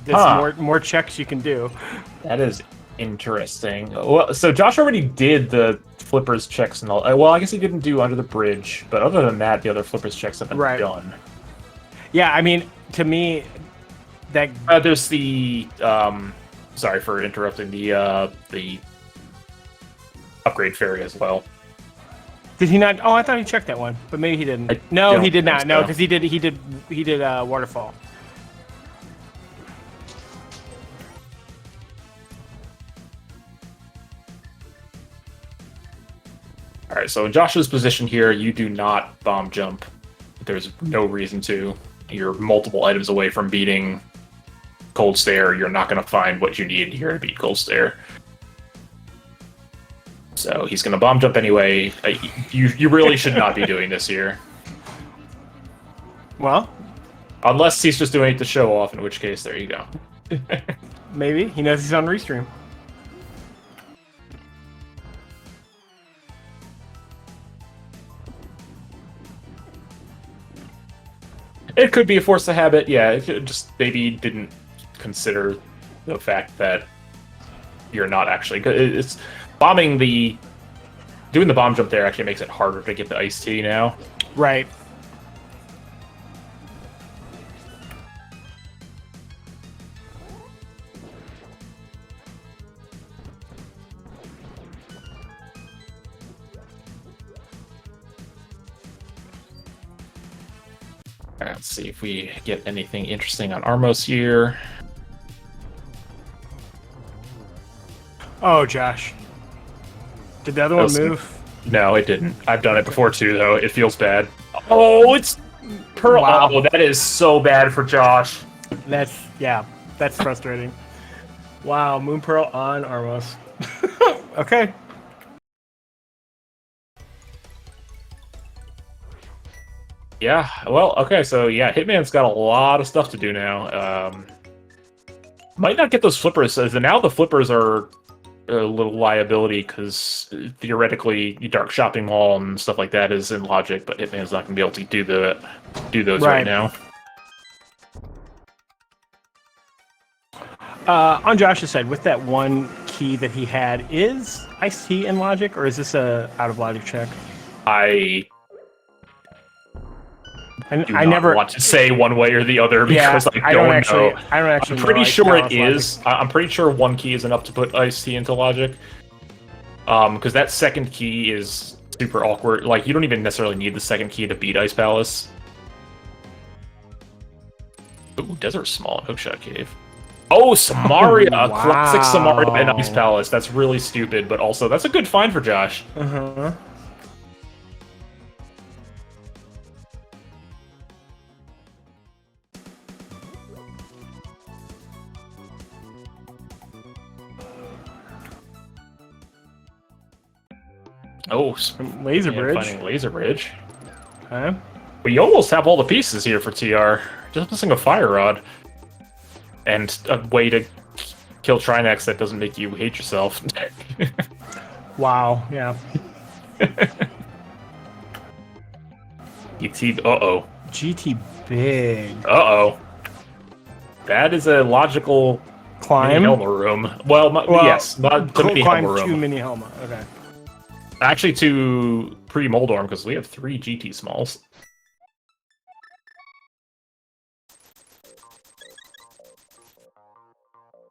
there's more checks you can do. That is interesting. Well, so Josh already did the Flippers checks and all. Well, I guess he didn't do Under the Bridge, but other than that, the other Flippers checks have been done. Yeah, I mean, to me, that... There's the... sorry for interrupting, the upgrade fairy as well. Did he not? Oh, I thought he checked that one, but maybe he didn't. No, he did not. No, because he did Waterfall. All right, so in Josh's position here, you do not bomb jump. There's no reason to. You're multiple items away from beating Cold Stare. You're not going to find what you need here to beat Cold Stare. So he's going to bomb jump anyway. You really should not be doing this here. Well, unless he's just doing it to show off, in which case, there you go. Maybe. He knows he's on Restream. It could be a force of habit, yeah. It just maybe didn't consider the fact that you're not actually... It's bombing the... Doing the bomb jump there actually makes it harder to get the iced tea now. Right. Alright, let's see if we get anything interesting on Armos here. Oh, Josh. Did the other one move? No, it didn't. I've done it before too, though. It feels bad. Oh, it's Pearl. Wow. Oh, that is so bad for Josh. That's frustrating. Wow, Moon Pearl on Armos. Okay. Yeah, well, okay, so yeah, Hitman's got a lot of stuff to do now. Might not get those flippers, as now the flippers are a little liability, because theoretically, Dark Shopping Mall and stuff like that is in logic, but Hitman's not going to be able to do those right now. On Josh's side, with that one key that he had, is Iced Tea in logic, or is this a out of logic check? I I never want to say one way or the other because I don't know. I don't actually. I'm pretty sure it is. I'm pretty sure one key is enough to put Iced Tea into logic. Because that second key is super awkward. Like, you don't even necessarily need the second key to beat Ice Palace. Ooh, Desert Small and Hookshot Cave. Oh, Samaria! Wow. A classic Samaria and Ice Palace. That's really stupid, but also that's a good find for Josh. Uh-huh. Oh, Laser Bridge. Finding Laser Bridge. Okay. We almost have all the pieces here for TR. Just missing a Fire Rod. And a way to kill Trinex that doesn't make you hate yourself. Wow, yeah. ET, uh-oh. GT big. Uh-oh. That is a logical Climb? mini Helma room. Well, yes, not the mini climb Helma room. to mini Helma, okay. Actually, to pre-Moldorm, because we have 3 GT Smalls.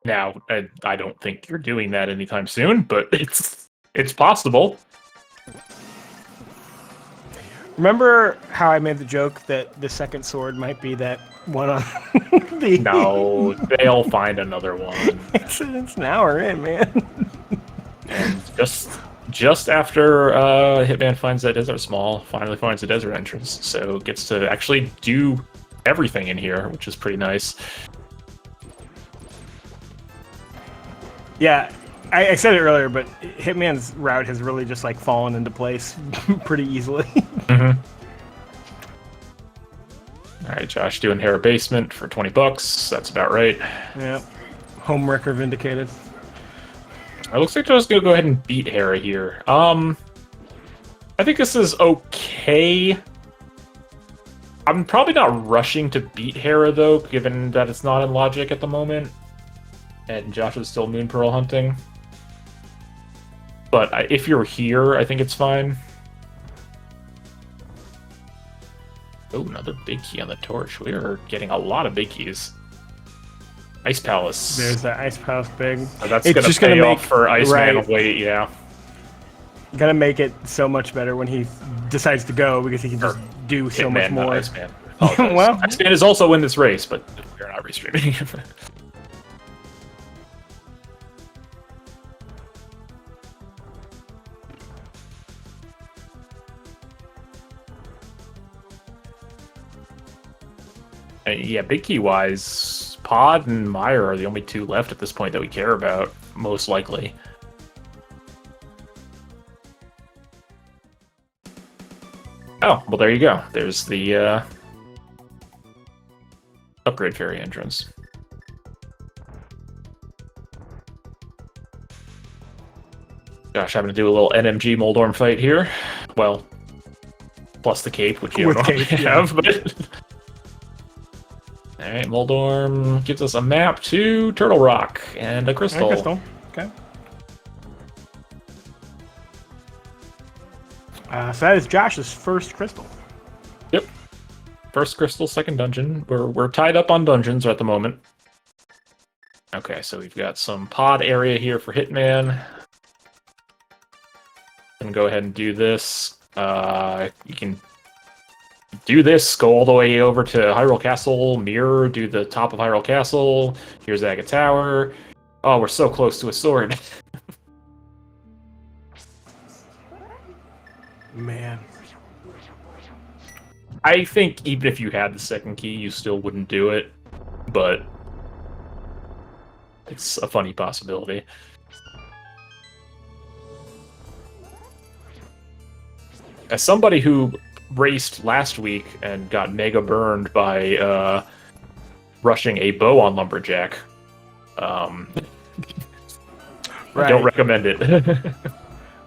Now, I don't think you're doing that anytime soon, but it's possible. Remember how I made the joke that the second sword might be that one on the... No, they'll find another one. It's an hour in, man. And just after Hitman finds that desert small, finally finds the desert entrance, so gets to actually do everything in here, which is pretty nice. Yeah, I said it earlier, but Hitman's route has really just like fallen into place pretty easily. Mm-hmm. All right, Josh doing Hera Basement for $20. That's about right. Yeah, home wrecker vindicated. It looks like Joe's gonna go ahead and beat Hera here. I think this is okay. I'm probably not rushing to beat Hera though, given that it's not in logic at the moment, and Josh is still Moon Pearl hunting. But if you're here, I think it's fine. Oh, another big key on the torch. We are getting a lot of big keys. Ice Palace. There's that Ice Palace big. So that's going to pay off for Iceman. Right. Wait, yeah. Gonna make it so much better when he decides to go, because he can just do so much more. Iceman. Well, Iceman is also in this race, but we're not restreaming. Yeah, big key wise, Pod and Meyer are the only two left at this point that we care about, most likely. Oh, well, there you go. There's the upgrade ferry entrance. Josh, having to do a little NMG Moldorm fight here. Well, plus the cape, which you don't have, but... Alright, Moldorm gives us a map to Turtle Rock and a crystal. Okay. So that is Josh's first crystal. Yep. First crystal, second dungeon. We're tied up on dungeons at the moment. Okay, so we've got some pod area here for Hitman. Gonna go ahead and do this. You can do this, go all the way over to Hyrule Castle, mirror, do the top of Hyrule Castle. Here's Aga Tower. Oh, we're so close to a sword. Man. I think even if you had the second key, you still wouldn't do it, but it's a funny possibility. As somebody who raced last week and got mega burned by rushing a bow on Lumberjack, I don't recommend it.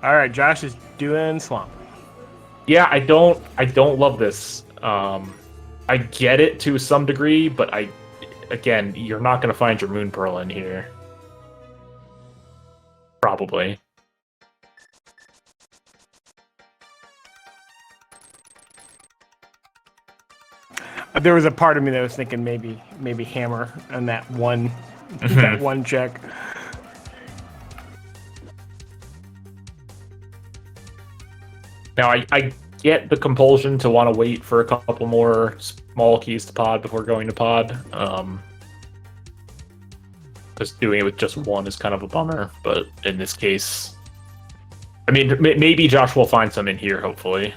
All right, Josh is doing Swamp. Yeah, I don't love this. I get it to some degree, but again, you're not going to find your Moon Pearl in here. Probably. There was a part of me that was thinking maybe hammer on that one that one check. Now, I get the compulsion to want to wait for a couple more small keys to pod before going to pod. Because doing it with just one is kind of a bummer, but in this case... I mean, maybe Josh will find some in here, hopefully.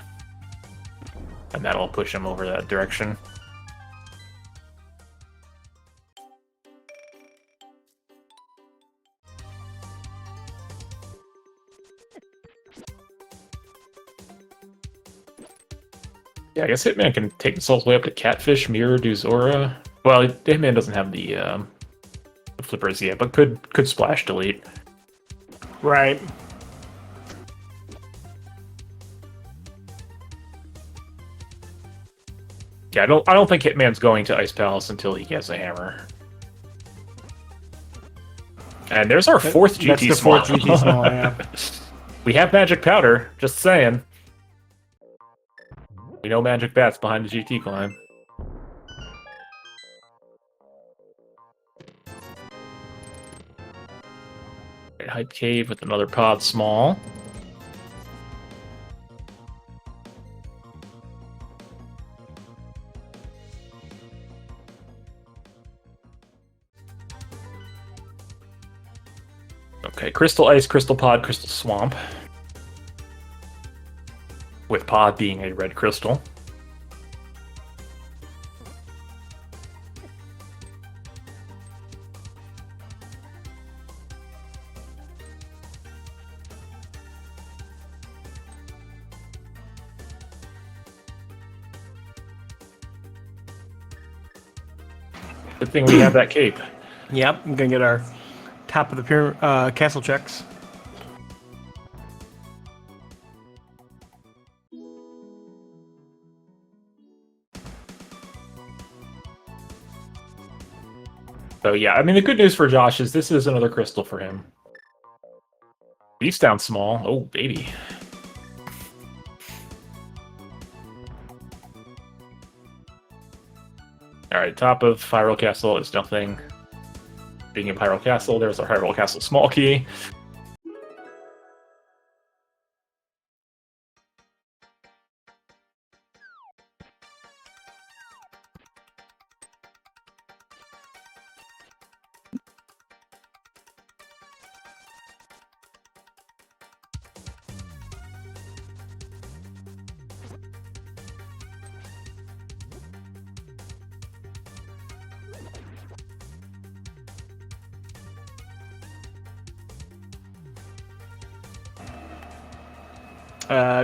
And that'll push him over that direction. Yeah, I guess Hitman can take this all the way up to Catfish, Mirror, do Zora. Well, Hitman doesn't have the flippers yet, but could splash delete. Right. Yeah, I don't think Hitman's going to Ice Palace until he gets a hammer. And there's our fourth GT That's the small. fourth GT small, yeah. We have magic powder, just saying. We know magic bats behind the GT climb. Right, Hype Cave with another pod small. Okay, Crystal Ice, Crystal Pod, Crystal Swamp. With Pod being a red crystal. Good thing we have that cape. Yep, I'm gonna get our top of the castle checks. So yeah, I mean the good news for Josh is this is another crystal for him. Beef's down small. Oh baby. Alright, top of Hyrule Castle is nothing. Being in Hyrule Castle, there's our Hyrule Castle small key.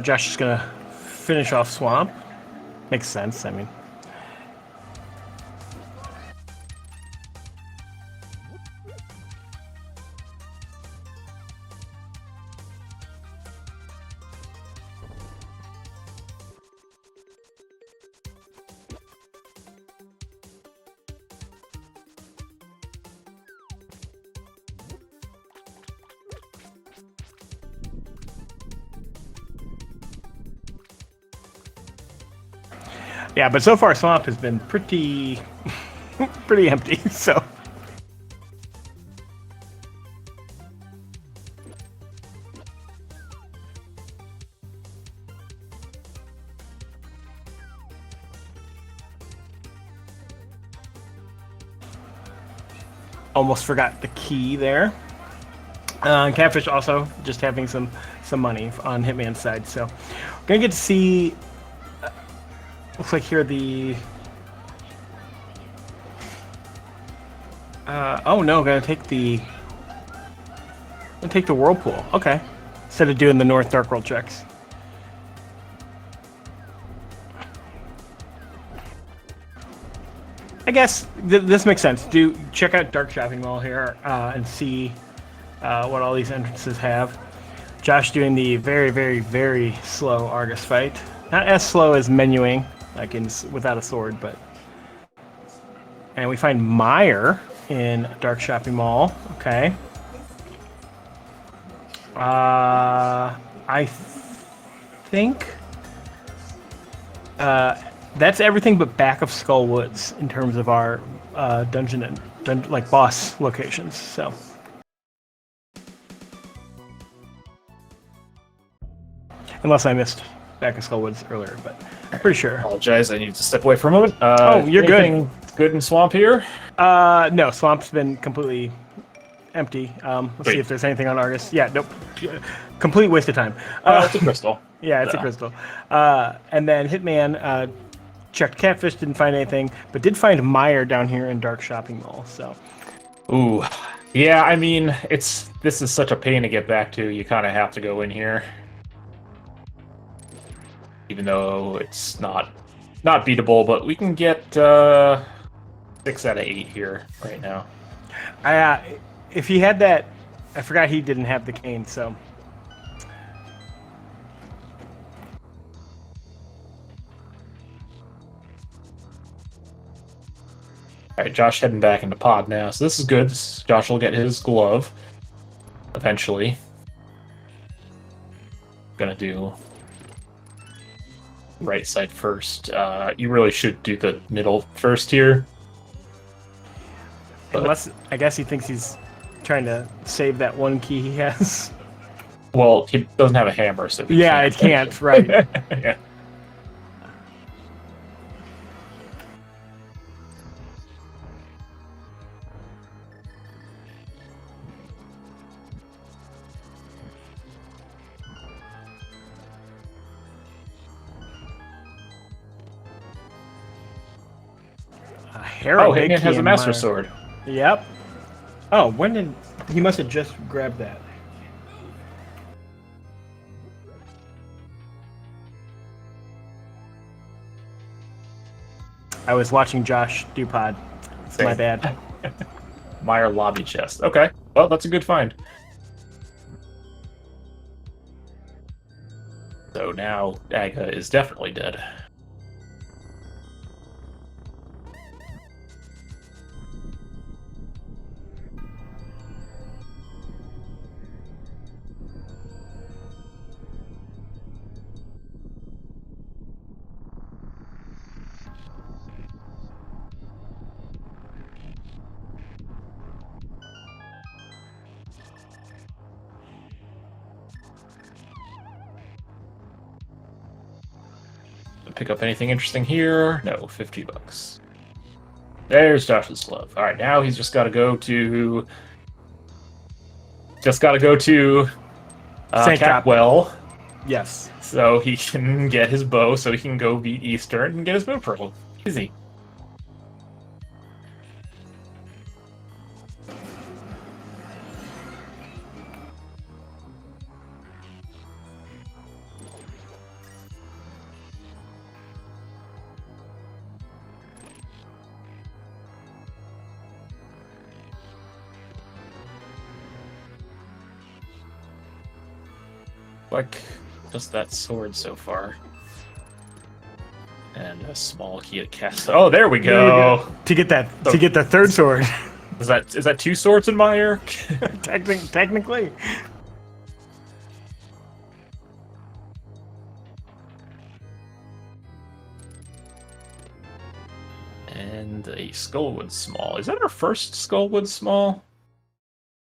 Josh is gonna finish off Swamp. Makes sense, I mean. Yeah, but so far Swamp has been pretty pretty empty, so. Almost forgot the key there. Catfish also just having some money on Hitman's side, so we're gonna get to see. Looks like here the. Oh no, gonna take the whirlpool. Okay, instead of doing the North Dark World checks. I guess this makes sense. Do check out Dark Shopping Mall here and see what all these entrances have. Josh doing the very, very, very slow Argus fight. Not as slow as menuing, like without a sword, but. And we find Meyer in Dark Shopping Mall. Okay. I think that's everything but back of Skull Woods in terms of our dungeon and like boss locations. So. Unless I missed back of Skull Woods earlier, but I'm pretty sure. Apologize, I need to step away for a moment. Oh, you're good. Good in Swamp here? No, Swamp's been completely empty. Let's see if there's anything on Argus. Yeah, nope. Complete waste of time. It's a crystal. Yeah, it's a crystal. And then Hitman checked Catfish, didn't find anything, but did find Meyer down here in Dark Shopping Mall. So. Ooh, yeah. I mean, this is such a pain to get back to. You kind of have to go in here, even though it's not beatable. But we can get 6 out of 8 here right now. If he had that, I forgot he didn't have the cane. So. All right, Josh heading back into pod now, so this is good. Josh will get his glove eventually. Gonna do right side first. You really should do the middle first here. But, unless, I guess he thinks he's trying to save that one key he has. Well, he doesn't have a hammer, so yeah, it can't. Right. Yeah. Harry, Oh, Hitman has a Master Sword. Yep. Oh, when did he must have just grabbed that? I was watching Josh do pod. It's my bad. Meyer lobby chest. Okay. Well, that's a good find. So now Aga is definitely dead. Pick up anything interesting here? No, 50 bucks. There's Josh's glove. All right, now he's just got to go to Catwell. Yes. So he can get his bow, so he can go beat Eastern and get his bow pearl. Easy. Like just that sword so far. And a small key to cast. Oh, there we go. To get the third sword. Is that two swords in Meyer? Technically. And a Skullwood Small. Is that our first Skullwood Small?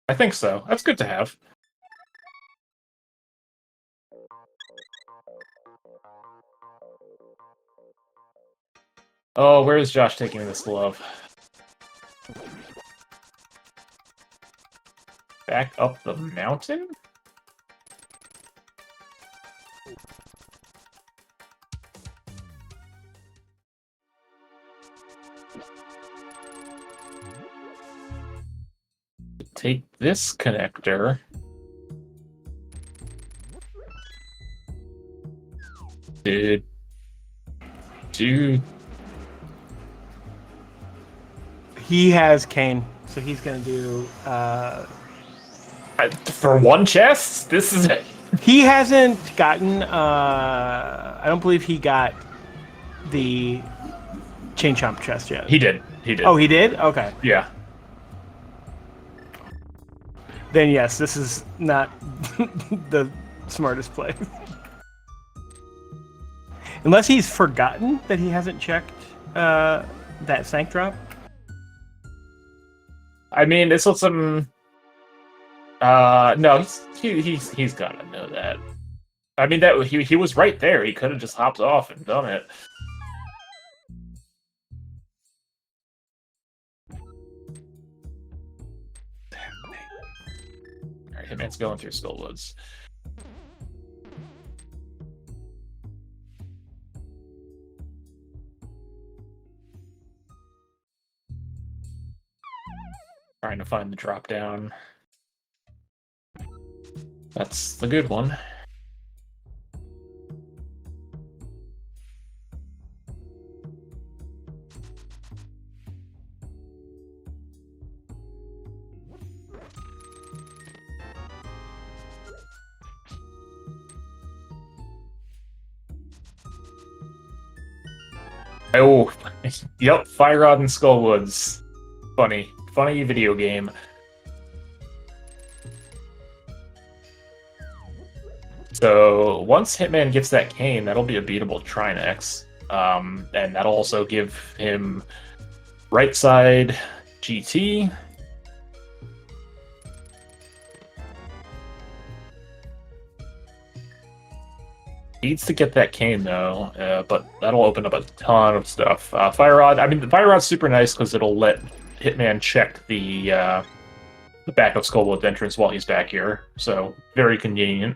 I think so. That's good to have. Oh, where is Josh taking this glove? Back up the mountain? Take this connector. Dude. He has Kane, so he's gonna do. For one chest? This is it. He hasn't gotten. I don't believe he got the Chain Chomp chest yet. He did. Oh, he did? Okay. Yeah. Then yes, this is not the smartest play. Unless he's forgotten that he hasn't checked that Sank drop. I mean, it's some. No, he's gotta know that. I mean, that he was right there. He could have just hopped off and done it. Alright, Hitman's going through Skullwoods. Trying to find the drop down. That's the good one. Oh, yep, Fire Rod and Skullwoods. Funny video game. So once Hitman gets that cane, that'll be a beatable Trinex, and that'll also give him right side GT. Needs to get that cane though, but that'll open up a ton of stuff. Fire Rod. I mean, the Fire Rod's super nice because it'll let Hitman check the back of Skullwood's entrance while he's back here, so very convenient.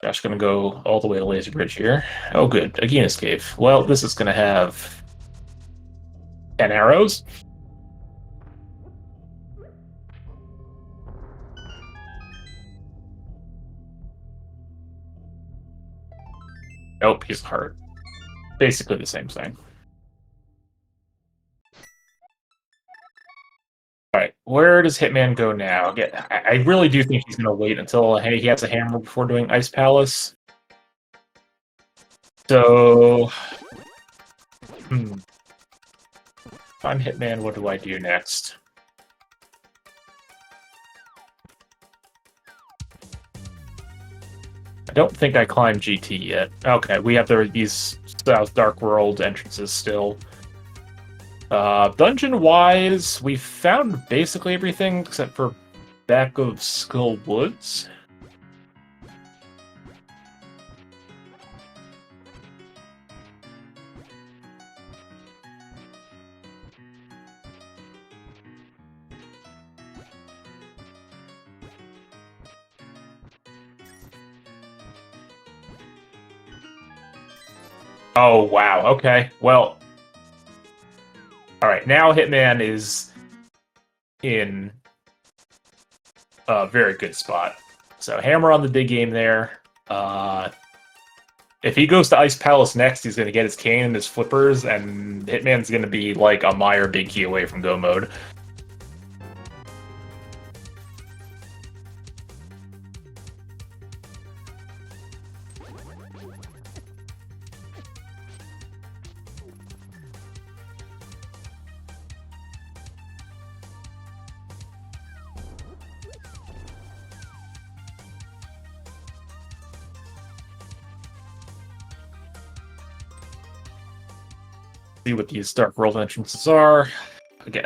Josh gonna go all the way to Lazy Bridge here. Oh, good. A Genus Cave. Well, this is gonna have 10 arrows. Nope, he's hard. Basically the same thing. Alright, where does Hitman go now? I really do think he's gonna wait until he has a hammer before doing Ice Palace. So... If I'm Hitman, what do I do next? I don't think I climbed GT yet. Okay, we have these South Dark World entrances still. Dungeon-wise, we found basically everything except for back of Skull Woods. Oh, wow. Okay. Well, all right. Now Hitman is in a very good spot. So hammer on the big game there. If he goes to Ice Palace next, he's going to get his cane and his flippers, and Hitman's going to be like a Meyer big key away from go mode. See what these Dark World entrances are. Again,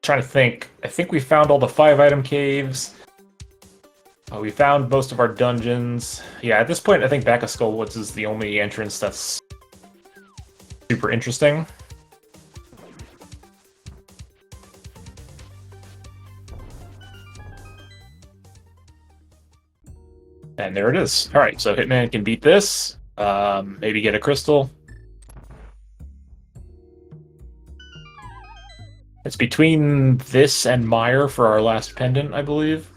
trying to think. I think we found all the 5-item caves. We found most of our dungeons. Yeah, at this point, I think Back of Skull Woods is the only entrance that's super interesting. And there it is. All right, so Hitman can beat this. Maybe get a crystal. It's between this and Meyer for our last pendant, I believe.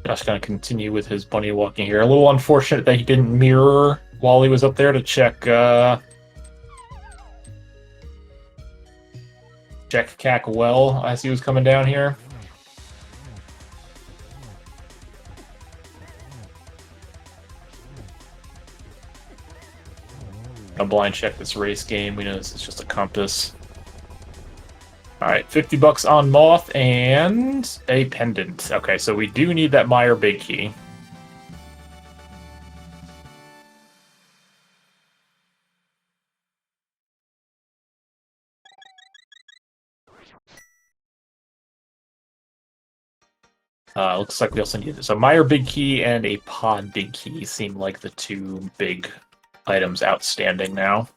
Josh gonna continue with his bunny walking here. A little unfortunate that he didn't mirror while he was up there to check Cack well as he was coming down here. I'll blind check this race game. We know this is just a compass. Alright, 50 bucks on Moth and a pendant. Okay, so we do need that Meyer big key. Looks like we also need this. So Meyer big key and a pod big key seem like the two big items outstanding now.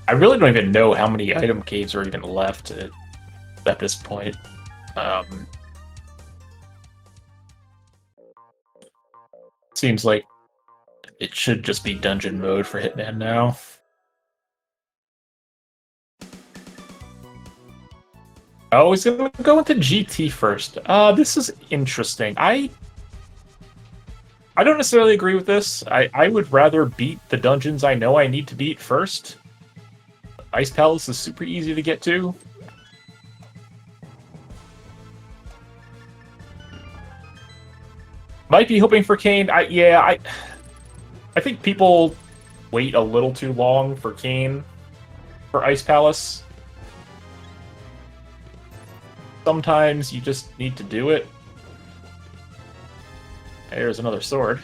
I really don't even know how many item caves are even left at this point. Seems like it should just be dungeon mode for Hitman now. Oh, he's gonna go into GT first. This is interesting. I don't necessarily agree with this. I would rather beat the dungeons I know I need to beat first. Ice Palace is super easy to get to. Might be hoping for Kane. I think people wait a little too long for Kane for Ice Palace. Sometimes you just need to do it. There's another sword.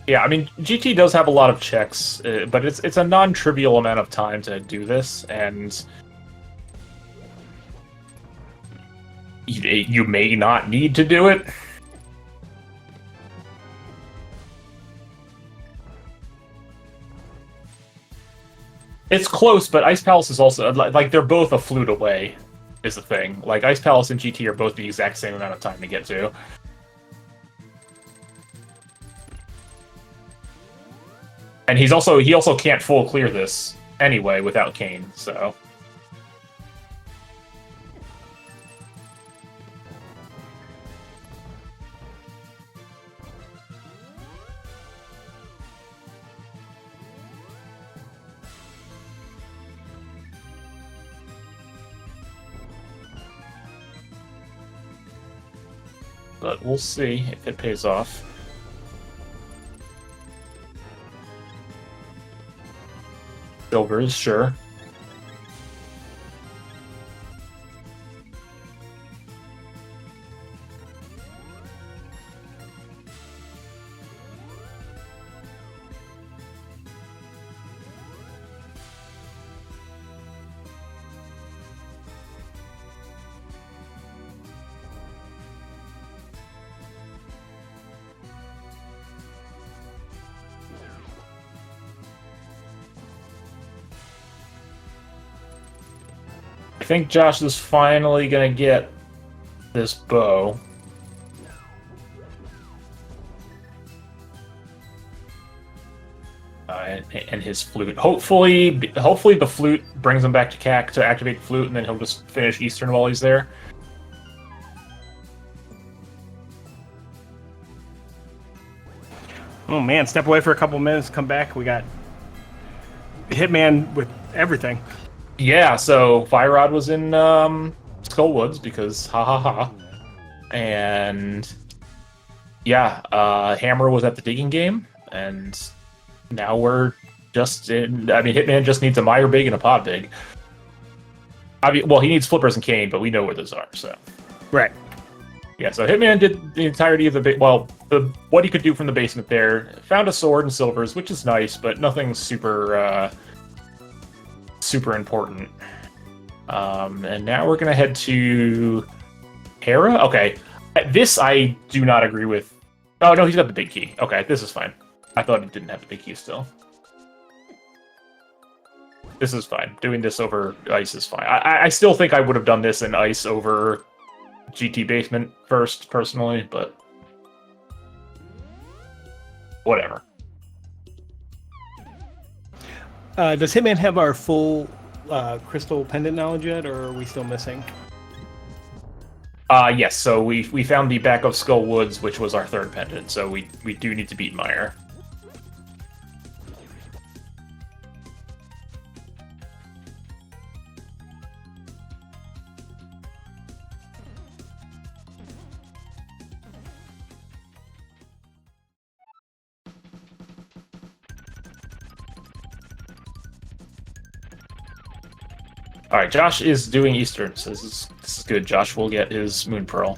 Yeah, I mean, GT does have a lot of checks, but it's a non-trivial amount of time to do this, and you may not need to do it. It's close, but Ice Palace is also, like, they're both a flute away, is the thing. Like, Ice Palace and GT are both the exact same amount of time to get to. And he also can't full clear this anyway without Kane, so. But we'll see if it pays off. Silvers, sure. I think Josh is finally gonna get this bow. And his flute. Hopefully the flute brings him back to CAC to activate the flute, and then he'll just finish Eastern while he's there. Oh man, step away for a couple minutes, come back. We got Hitman with everything. Yeah, so Firod was in Skullwoods because ha ha ha. And yeah, Hammer was at the digging game, and now we're just in. I mean, Hitman just needs a Mire Big and a Pod Big. I mean, well, he needs Flippers and Cane, but we know where those are, so. Right. Yeah, so Hitman did the entirety of what he could do from the basement there. Found a sword and silvers, which is nice, but nothing super super important. And now we're gonna head to Hera. Okay, this I do not agree with. Oh no, he's got the big key. Okay, this is fine. I thought he didn't have the big key still. This is fine. Doing this over ice is fine. I still think I would have done this in ice over GT basement first, personally, but whatever. Does Hitman have our full crystal pendant knowledge yet, or are we still missing? Yes, so we found the back of Skull Woods, which was our third pendant, so we do need to beat Mire. All right, Josh is doing Eastern, so this is good. Josh will get his Moon Pearl.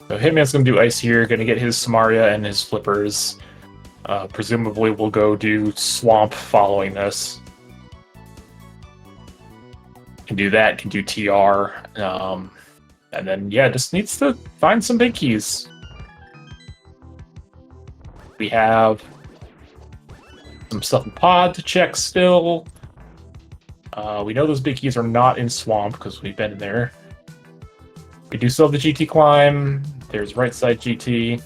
So Hitman's going to do ice here, going to get his Samaria and his flippers. Presumably we'll go do Swamp following this. Can do that, can do TR. And then, yeah, just needs to find some big keys. We have some stuff in pod to check still. We know those big keys are not in Swamp because we've been in there. We do still have the GT climb. There's right side GT.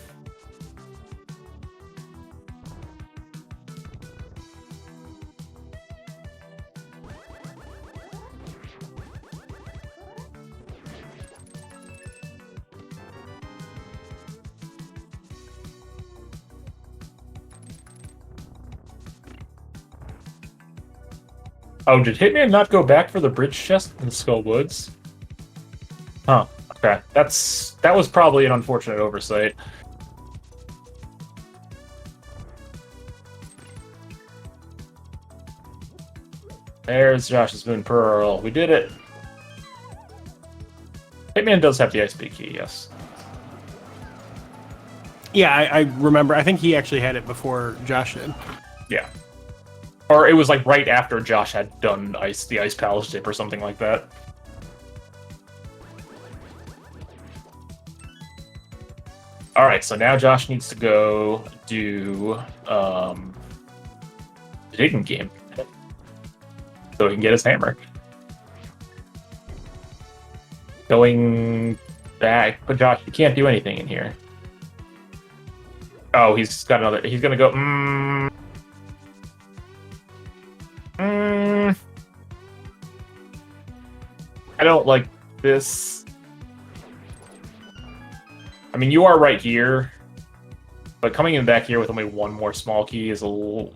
Oh, did Hitman not go back for the bridge chest in Skull Woods? Huh. Okay. That was probably an unfortunate oversight. There's Josh's Moon Pearl. We did it. Hitman does have the XP key, yes. Yeah, I remember. I think he actually had it before Josh did. Yeah. Or it was like right after Josh had done the Ice Palace dip or something like that. Alright, so now Josh needs to go do the digging game. So he can get his hammer. Going back, but Josh, you can't do anything in here. Oh, he's got another. He's gonna go. I don't like this. I mean, you are right here, but coming in back here with only one more small key is a little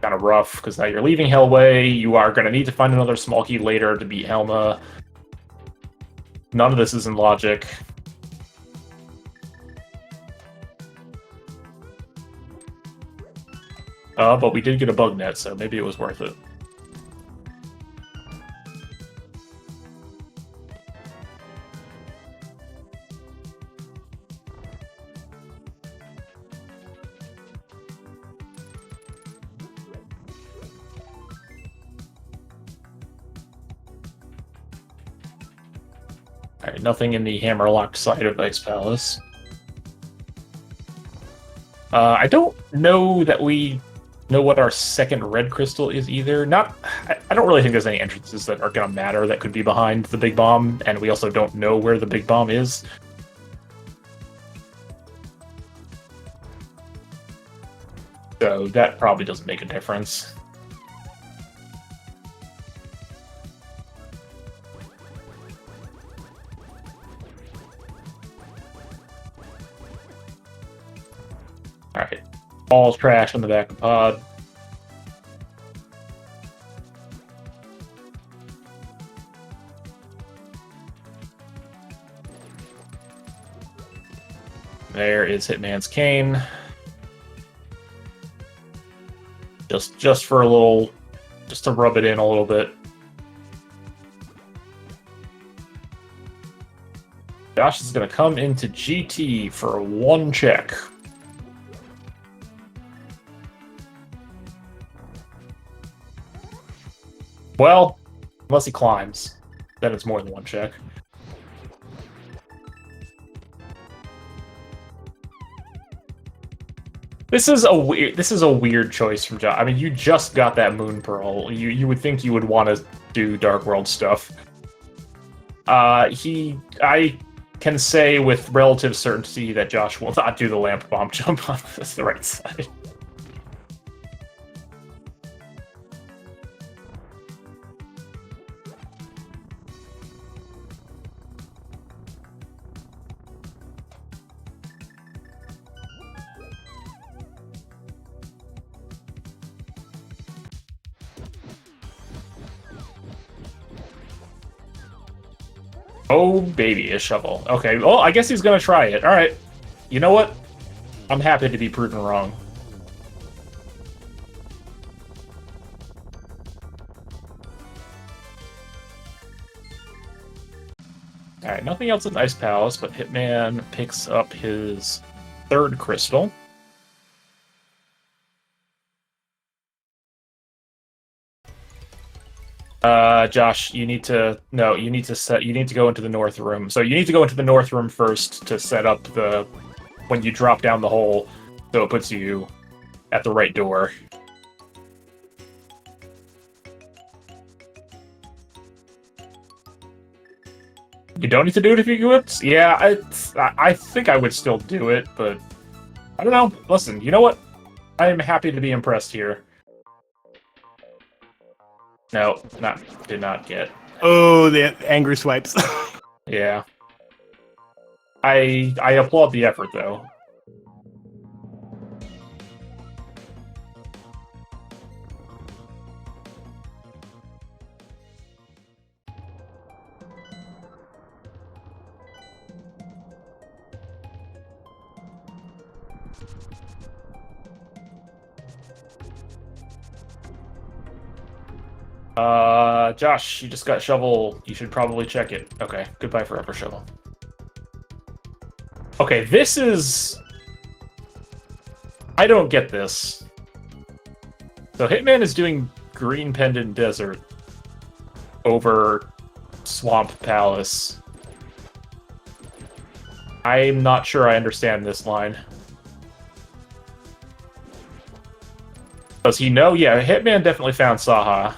kind of rough, because now you're leaving Hellway. You are going to need to find another small key later to beat Helma. None of this is in logic. But we did get a bug net, so maybe it was worth it. Alright, nothing in the hammerlock side of Ice Palace. I don't know that we know what our second red crystal is either. I don't really think there's any entrances that are going to matter that could be behind the big bomb, and we also don't know where the big bomb is. So that probably doesn't make a difference. Alright. All trash on the back of the pod. There is Hitman's cane. Just for a little, just to rub it in a little bit. Josh is going to come into GT for one check. Well, unless he climbs, then it's more than one check. This is a weird choice from Josh. I mean, you just got that Moon Pearl. You would think you would want to do Dark World stuff. I can say with relative certainty that Josh will not do the lamp bomb jump on the right side. Oh, baby, a shovel. Okay, well, I guess he's gonna try it. Alright. You know what? I'm happy to be proven wrong. Alright, nothing else in Ice Palace, but Hitman picks up his third crystal. Josh, you need to go into the north room. So you need to go into the north room first to set up when you drop down the hole, so it puts you at the right door. You don't need to do it if you equipped? Yeah, I think I would still do it, but I don't know. Listen, you know what? I am happy to be impressed here. No, did not get. Oh, the angry swipes. Yeah. I applaud the effort, though. Josh, you just got shovel. You should probably check it. Okay, goodbye forever, shovel. Okay, this is... I don't get this. So Hitman is doing Green Pendant Desert over Swamp Palace. I'm not sure I understand this line. Does he know? Yeah, Hitman definitely found Saha.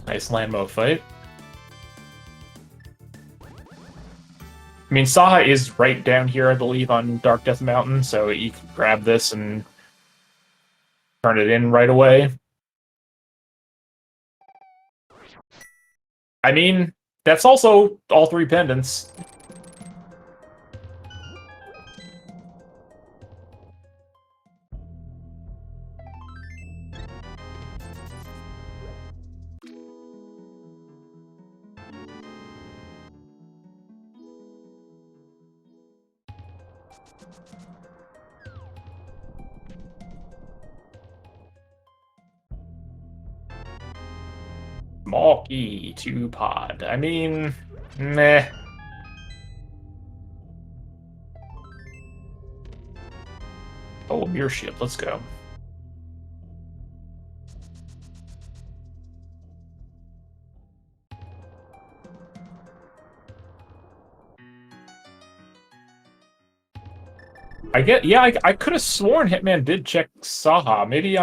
Nice Landmo fight. I mean, Saha is right down here, I believe, on Dark Death Mountain, so you can grab this and turn it in right away. I mean, that's also all 3 pendants. Small key to pod. I mean, meh. Oh, mirror ship. Let's go. I could have sworn Hitman did check Saha. Maybe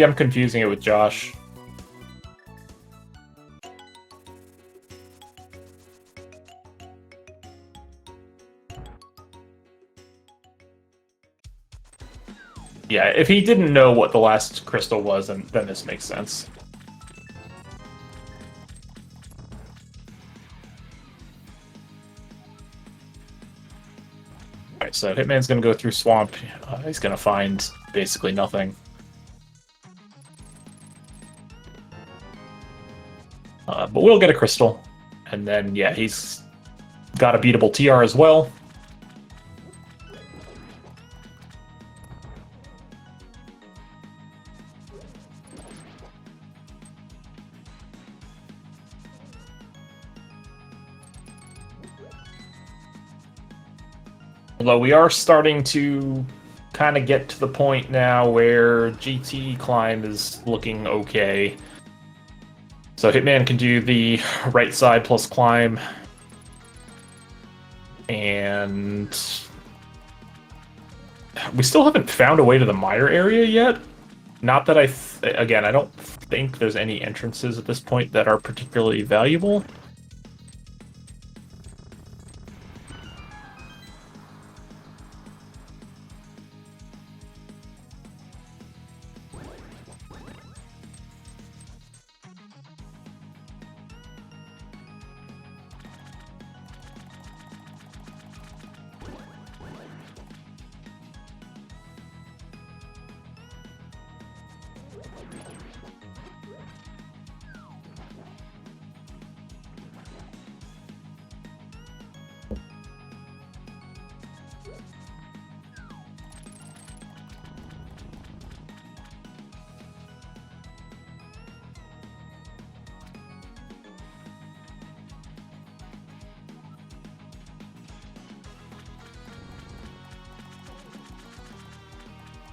I'm confusing it with Josh. Yeah, if he didn't know what the last crystal was, then this makes sense. Alright, so Hitman's gonna go through Swamp. He's gonna find basically nothing. But we'll get a crystal. And then, yeah, he's got a beatable TR as well. Although we are starting to kind of get to the point now where GT climb is looking okay. So Hitman can do the right side plus climb. And we still haven't found a way to the mire area yet. Not that again, I don't think there's any entrances at this point that are particularly valuable.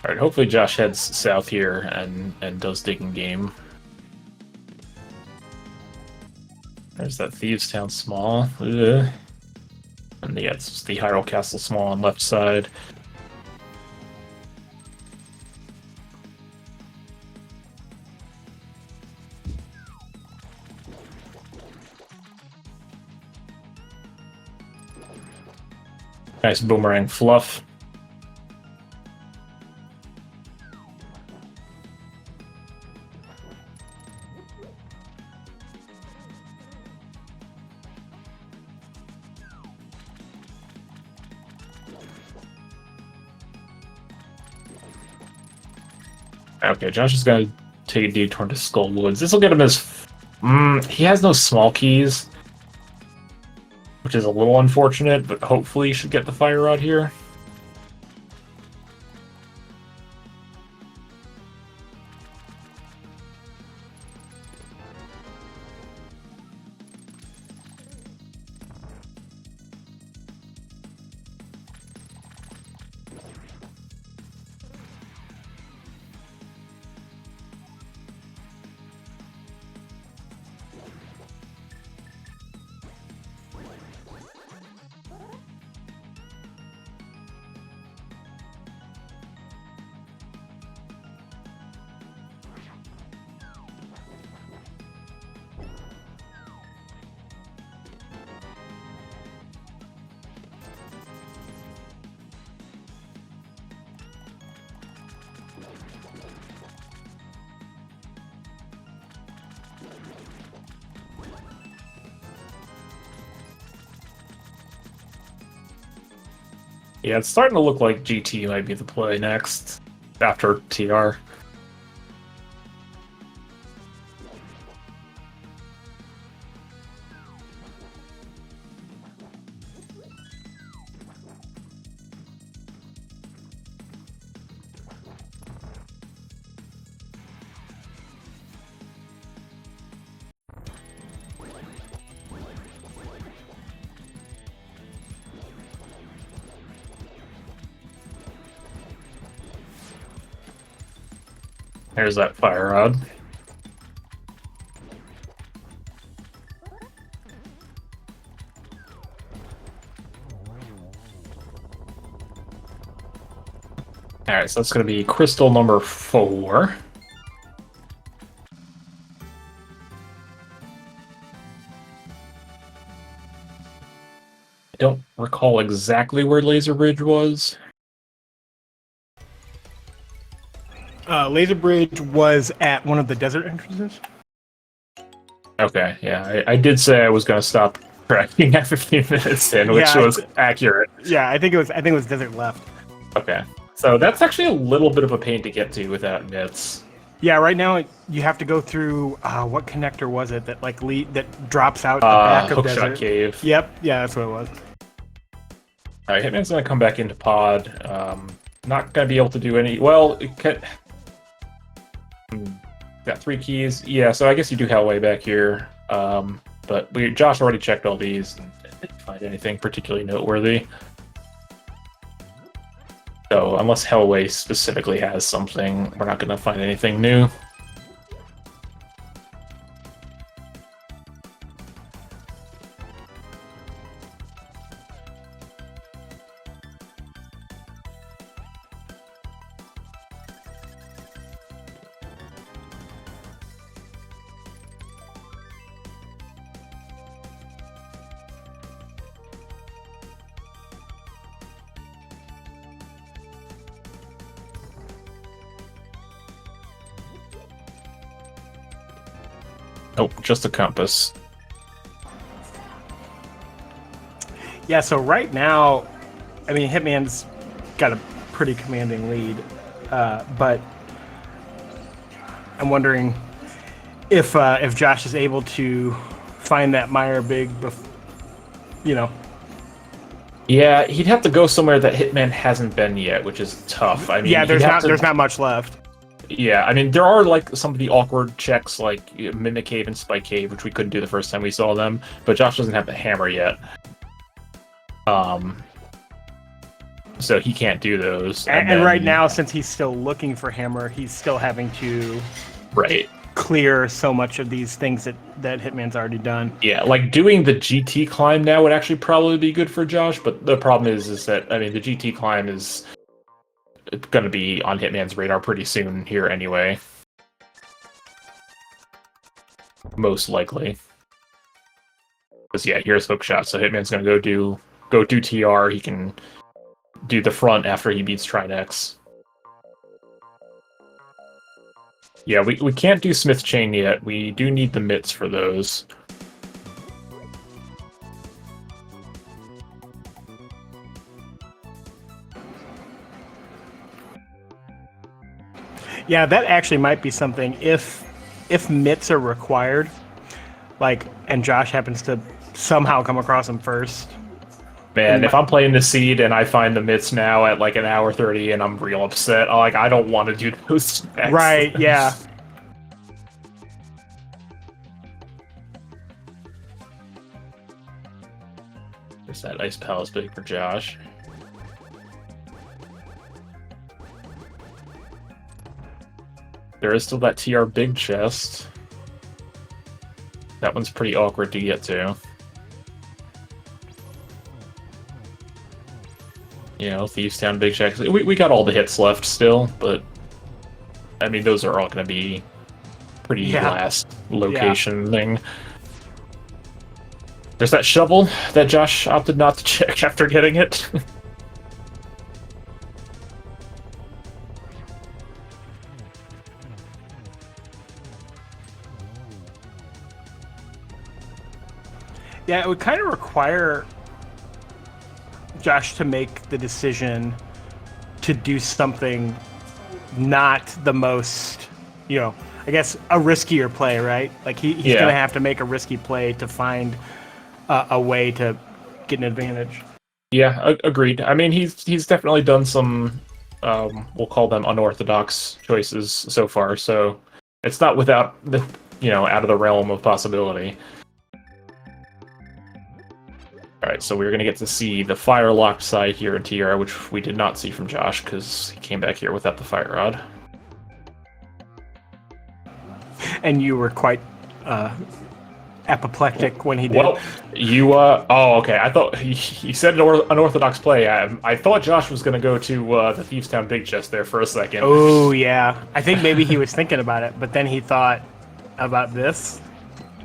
All right, hopefully Josh heads south here and does digging game. There's that Thieves Town small. Ugh. And yeah, it's the Hyrule Castle small on left side. Nice boomerang fluff. Okay, Josh is gonna take a detour to Skull Woods. This will get him his. He has no small keys, which is a little unfortunate, but hopefully he should get the fire rod here. Yeah, it's starting to look like GT might be the play next, after TR. There's that fire rod. Alright, so that's going to be crystal number 4. I don't recall exactly where Laser Bridge was. Laser Bridge was at one of the desert entrances. Okay, yeah, I did say I was going to stop tracking at 15 minutes in, which was accurate. Yeah, I think it was desert left. Okay, so that's actually a little bit of a pain to get to without mitts. Yeah, right now you have to go through what connector was it that that drops out the back of Hookshot desert? Cave. Yep, yeah, that's what it was. All right, Hitman's going to come back into pod. Not going to be able to do any. Well, it could. Got 3 keys. Yeah, so I guess you do have a way back here. But Josh already checked all these and didn't find anything particularly noteworthy. So unless Hellway specifically has something, we're not going to find anything new. Nope, just a compass. Yeah, so right now, I mean, Hitman's got a pretty commanding lead, but I'm wondering if Josh is able to find that Meyer Big, Yeah, he'd have to go somewhere that Hitman hasn't been yet, which is tough. I mean, yeah, there's not much left. Yeah, I mean, there are like some of the awkward checks, like Mimic Cave and Spike Cave, which we couldn't do the first time we saw them. But Josh doesn't have the hammer yet. so he can't do those. And right now, since he's still looking for Hammer, he's still having to clear so much of these things that Hitman's already done. Yeah, like doing the GT climb now would actually probably be good for Josh, but the problem is that, I mean, the GT climb is going to be on Hitman's radar pretty soon here anyway. Most likely. Because, yeah, here's Hookshot, so Hitman's going to go do TR, he can do the front after he beats Trinex. Yeah, we can't do Smith Chain yet. We do need the mitts for those. Yeah, that actually might be something. If mitts are required, like, and Josh happens to somehow come across them first. Man, if I'm playing the seed and I find the mitts now at like an hour 30 and I'm real upset, I don't want to do those next. Right, yeah. There's that Ice Palace big for Josh. There is still that TR big chest. That one's pretty awkward to get to. You know, Thieves Town, Big Shack. We got all the hits left still, but I mean, those are all going to be pretty last location thing. There's that shovel that Josh opted not to check after getting it. Yeah, it would kind of require Josh to make the decision to do something not the most, you know, I guess a riskier play, right? Like he's going to have to make a risky play to find a way to get an advantage. Yeah, agreed. I mean, he's definitely done some, we'll call them unorthodox choices so far, so it's not without the, out of the realm of possibility. Alright, so we're going to get to see the fire-locked side here in TR, which we did not see from Josh, because he came back here without the fire rod. And you were quite apoplectic when he did. Well, you, oh, okay, I thought, he said an unorthodox play. I thought Josh was going to go to the Thieves Town Big Chest there for a second. Oh, yeah. I think maybe he was thinking about it, but then he thought about this.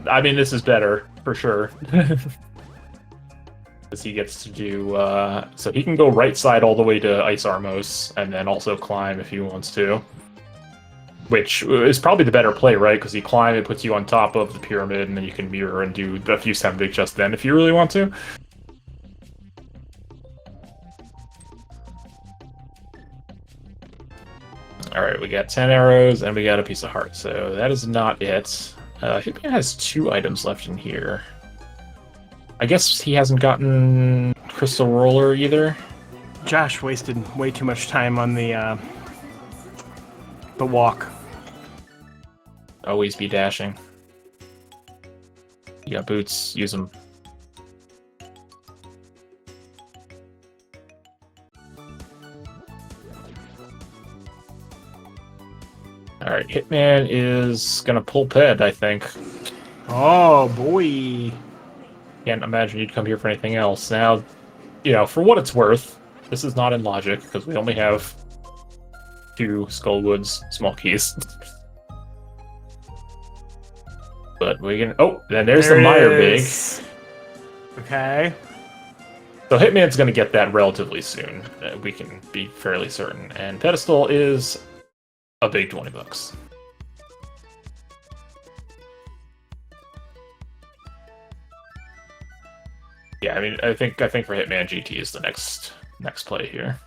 I mean, this is better, for sure. Because he gets to do, so he can go right side all the way to Ice Armos, and then also climb if he wants to. Which is probably the better play, right? Because you climb, it puts you on top of the pyramid, and then you can mirror and do the Thieves Town Big Chest then if you really want to. Alright, we got 10 arrows, and we got a piece of heart, so that is not it. Hitman has 2 items left in here. I guess he hasn't gotten Crystal Roller either. Josh wasted way too much time on the walk. Always be dashing. You got boots, use them. Alright, Hitman is gonna pull Ped, I think. Oh, boy. Can't imagine you'd come here for anything else. Now, for what it's worth, this is not in logic, because we only have 2 Skullwoods small keys. But we can... Oh, then there's the Meyer Big. Okay. So Hitman's going to get that relatively soon. We can be fairly certain. And Pedestal is a big $20. Yeah, I mean, I think for Hitman, GT is the next play here.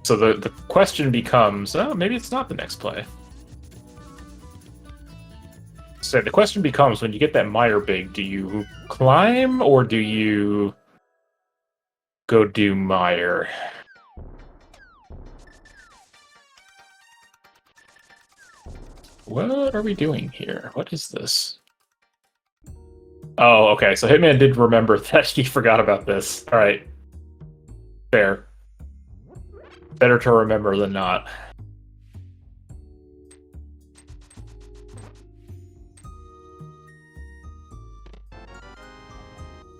So the question becomes, oh, maybe it's not the next play. So the question becomes, when you get that Meyer Big, do you climb or do you go do Meyer? What are we doing here? What is this? Oh, okay. So Hitman did remember that he forgot about this. All right. Fair. Better to remember than not.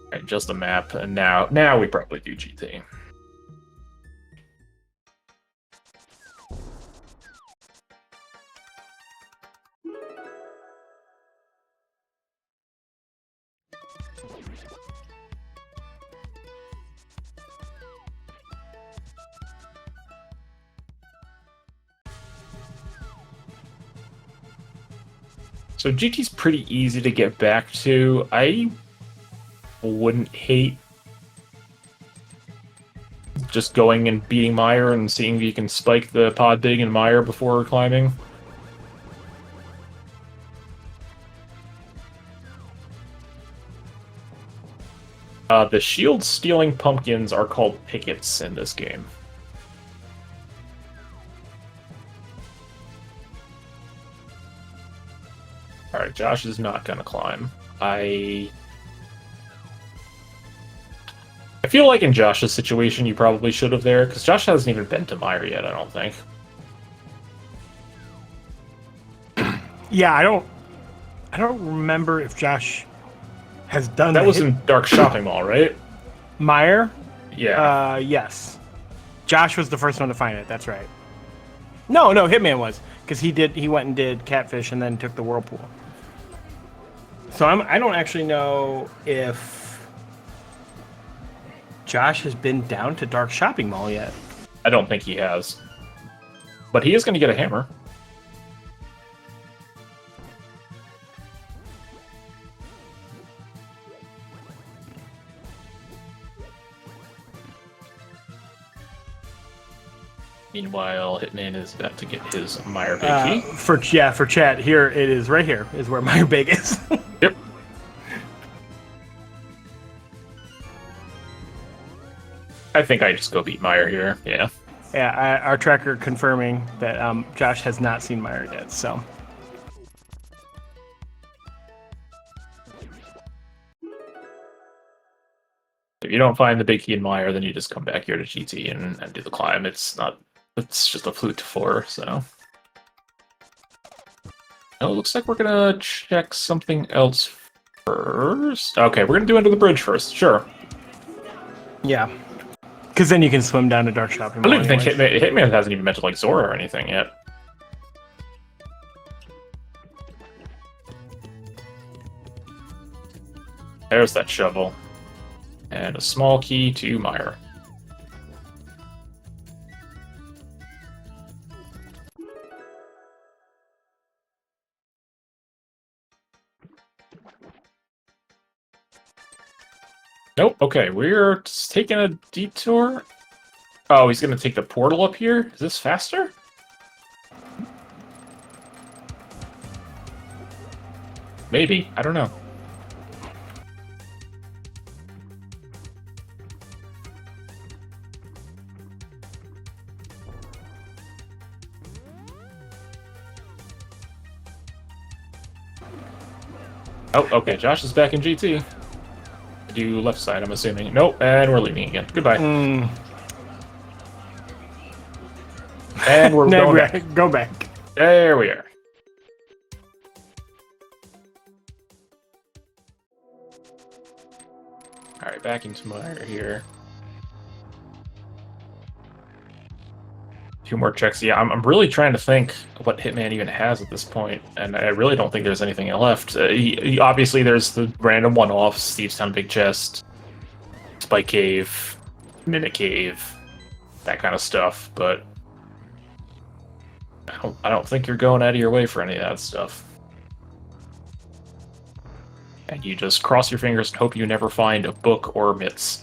All right, just a map, and now we probably do GT. So GT's pretty easy to get back to. I wouldn't hate just going and beating Meyer and seeing if you can spike the pod dig in Meyer before climbing. The shield-stealing pumpkins are called pickets in this game. Alright, Josh is not gonna climb. I feel like in Josh's situation, you probably should have there, because Josh hasn't even been to Meyer yet, I don't think. Yeah, I don't remember if Josh has done That was in Dark Shopping Mall, right? Meyer. Yeah. Yes. Josh was the first one to find it. That's right. No, Hitman was, because he went and did Catfish and then took the Whirlpool. So I don't actually know if Josh has been down to Dark Shopping Mall yet. I don't think he has. But he is going to get a hammer. Meanwhile, Hitman is about to get his Meyer Big key. For chat, here it is. Right here is where Meyer Big is. Yep. I think I just go beat Meyer here. Yeah. Yeah, our tracker confirming that Josh has not seen Meyer yet. So. If you don't find the big key in Meyer, then you just come back here to GT and do the climb. It's just a flute to 4, so. Oh, it looks like we're gonna check something else first. Okay, we're gonna do Under the Bridge first, sure. Yeah. Because then you can swim down to Dark Shopping I Mall. don't even think Hitman hasn't even mentioned like Zora or anything yet. There's that shovel. And a small key to Meyer. Nope, okay, we're just taking a detour. Oh, he's gonna take the portal up here? Is this faster? Maybe, I don't know. Oh, okay, Josh is back in GT. Do left side, I'm assuming. Nope, and we're leaving again. Goodbye. And we're going back. Go back. There we are. Alright, back into Meyer here. 2 more checks. Yeah, I'm really trying to think what Hitman even has at this point, and I really don't think there's anything left. Obviously, there's the random one-offs, Steve's Town Big Chest, Spike Cave, Minute Cave, that kind of stuff, but I don't think you're going out of your way for any of that stuff. And you just cross your fingers and hope you never find a book or mitts.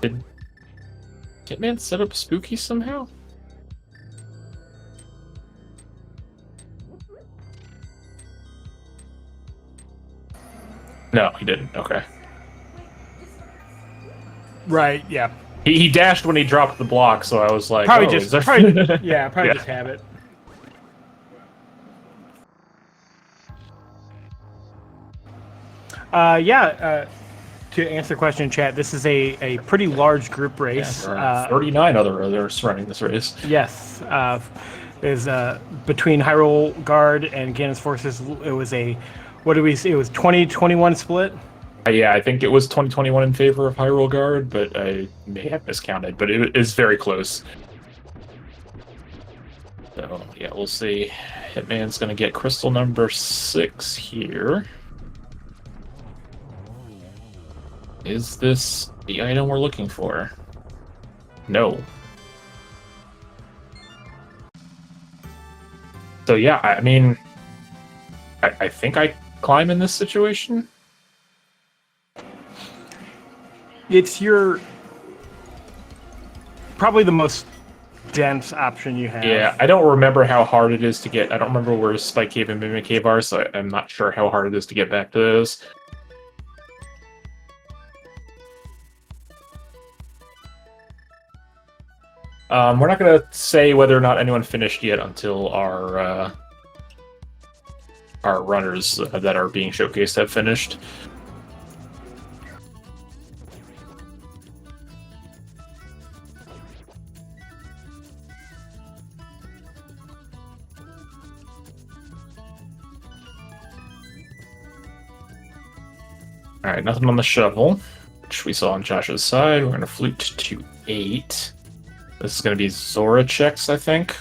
Did Hitman set up Spooky somehow? No, he didn't. Okay. Right. Yeah. He dashed when he dropped the block, so I was like, Probably oh, just. is there... Probably, yeah. Probably Yeah. just have it. To answer the question in chat, this is a pretty large group race. There are 39 others running this race. Yes, is between Hyrule Guard and Ganons Forces. It was a, what did we see? It was 20-21 split. Yeah, I think it was 2021 in favor of Hyrule Guard, but I may have miscounted. But it is very close. So yeah, we'll see. Hitman's gonna get crystal number 6 here. Is this the item we're looking for? No. So yeah, I mean, I think I climb in this situation. It's your probably the most dense option you have. Yeah, I don't remember how hard it is to get. I don't remember where Spike Cave and Mimic Cave are, so I'm not sure how hard it is to get back to those. We're not going to say whether or not anyone finished yet until our runners that are being showcased have finished. All right, nothing on the shovel, which we saw on Josh's side. We're going to flute to 8. This is going to be Zora checks, I think.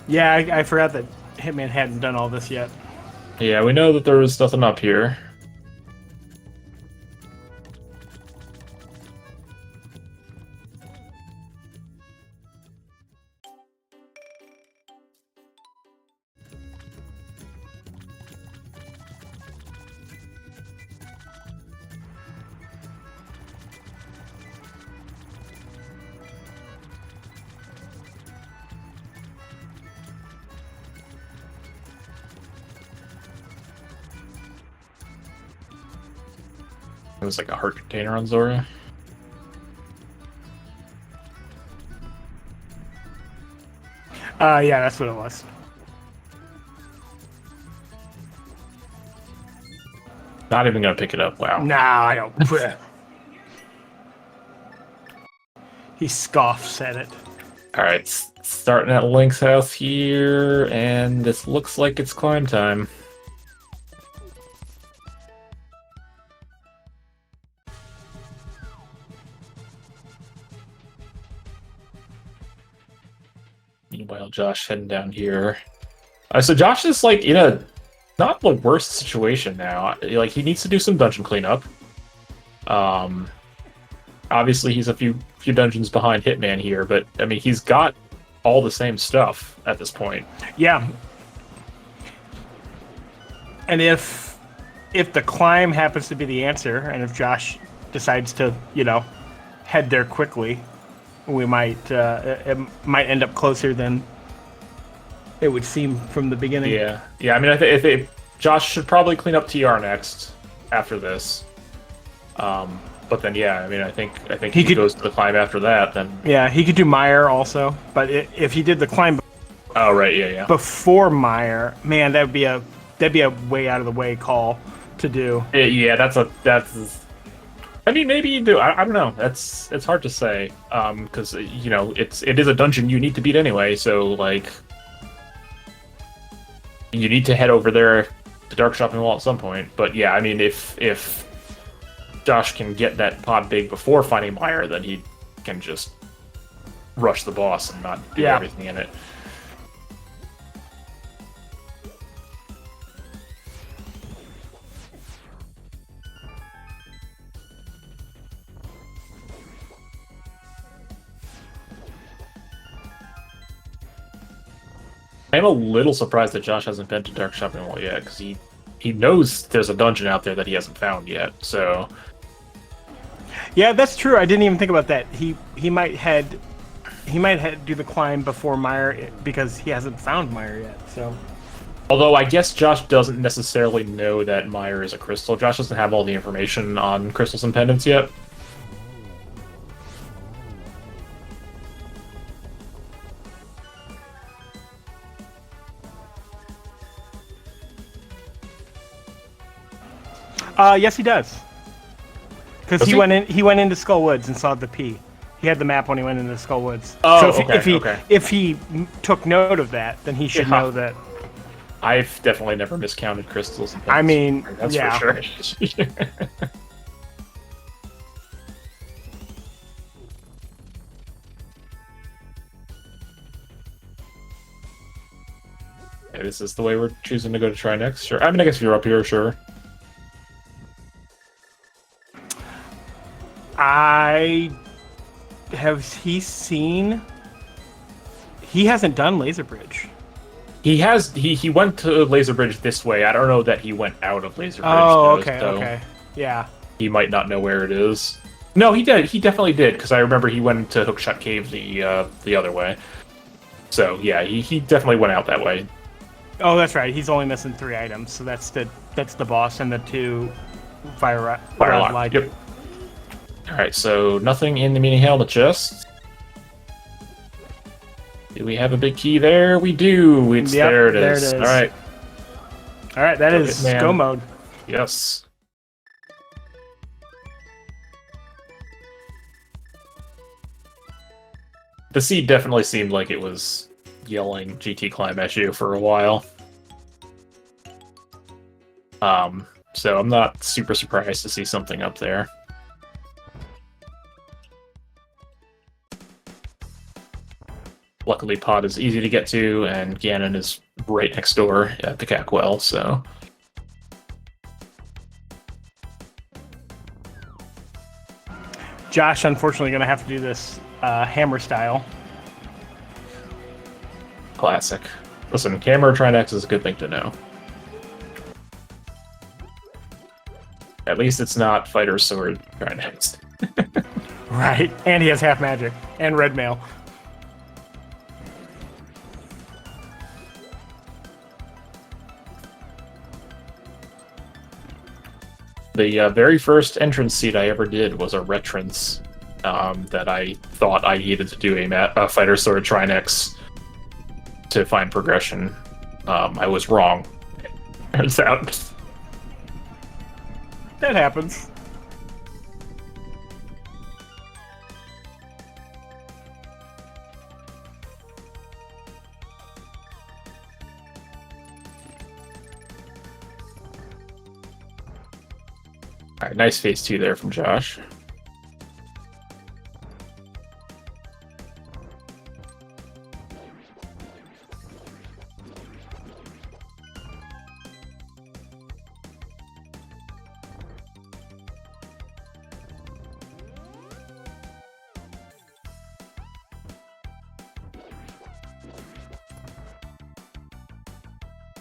Yeah, I forgot that Hitman hadn't done all this yet. Yeah, we know that there was nothing up here. It was like a heart container on Zora. Yeah, that's what it was. Not even gonna pick it up. Wow. Nah, I don't. He scoffs at it. All right, starting at Link's house here, and this looks like it's climb time. Meanwhile, Josh heading down here. So Josh is like in a not the worst situation now. Like he needs to do some dungeon cleanup. Obviously he's a few dungeons behind Hitman here, but I mean he's got all the same stuff at this point. Yeah. And if the climb happens to be the answer, and if Josh decides to, head there quickly, we might it might end up closer than it would seem from the beginning. Yeah. I mean, if Josh should probably clean up TR next after this. But then, yeah, I mean, I think he goes to the climb after that. Then yeah, he could do Meyer also, but if he did the climb. Oh right, yeah. Before Meyer, man, that'd be a way out of the way call to do. Yeah, that's. I mean, maybe you do. I don't know. It's hard to say. Because it is a dungeon you need to beat anyway. So like, you need to head over there to Dark Shopping Mall at some point. But yeah, I mean, if Josh can get that pod big before finding Meyer, then he can just rush the boss and not do everything in it. I'm a little surprised that Josh hasn't been to Dark Shopping Mall yet, because he knows there's a dungeon out there that he hasn't found yet. So Yeah, that's true. I didn't even think about that. He might do the climb before Meyer because he hasn't found Meyer yet. So. Although I guess Josh doesn't necessarily know that Meyer is a crystal. Josh doesn't have all the information on crystals and pendants yet. Yes, he does. Because he went into Skull Woods and saw the P. He had the map when he went into Skull Woods. Oh, so okay. If he took note of that, then he should know that. I've definitely never miscounted crystals and pendants. I mean, that's yeah. for sure. Okay, this is the way we're choosing to go to try next. Sure. I mean, I guess if you're up here, sure. He hasn't done Laser Bridge. He went to Laser Bridge this way. I don't know that he went out of Laser Bridge. Oh, okay. Yeah. He might not know where it is. No, he did. He definitely did, because I remember he went to Hookshot Cave the other way. So yeah, he definitely went out that way. Oh, that's right. He's only missing 3 items, so that's the boss and the 2 fire light. Yep. All right, so nothing in the mini helmet chest. Do we have a big key there? We do. There it is. All right. All right, that is go mode. Yes. The seed definitely seemed like it was yelling GT climb at you for a while. So I'm not super surprised to see something up there. Luckily, Pod is easy to get to, and Ganon is right next door at the Cackwell, so... Josh, unfortunately, going to have to do this hammer style. Classic. Listen, camera Trinex is a good thing to know. At least it's not Fighter Sword Trinex. Right, and he has half magic, and red mail. The very first entrance seat I ever did was a retrance that I thought I needed to do a Fighter Sword Trinex to find progression. I was wrong. Turns out. That happens. All right, nice phase 2 there from Josh.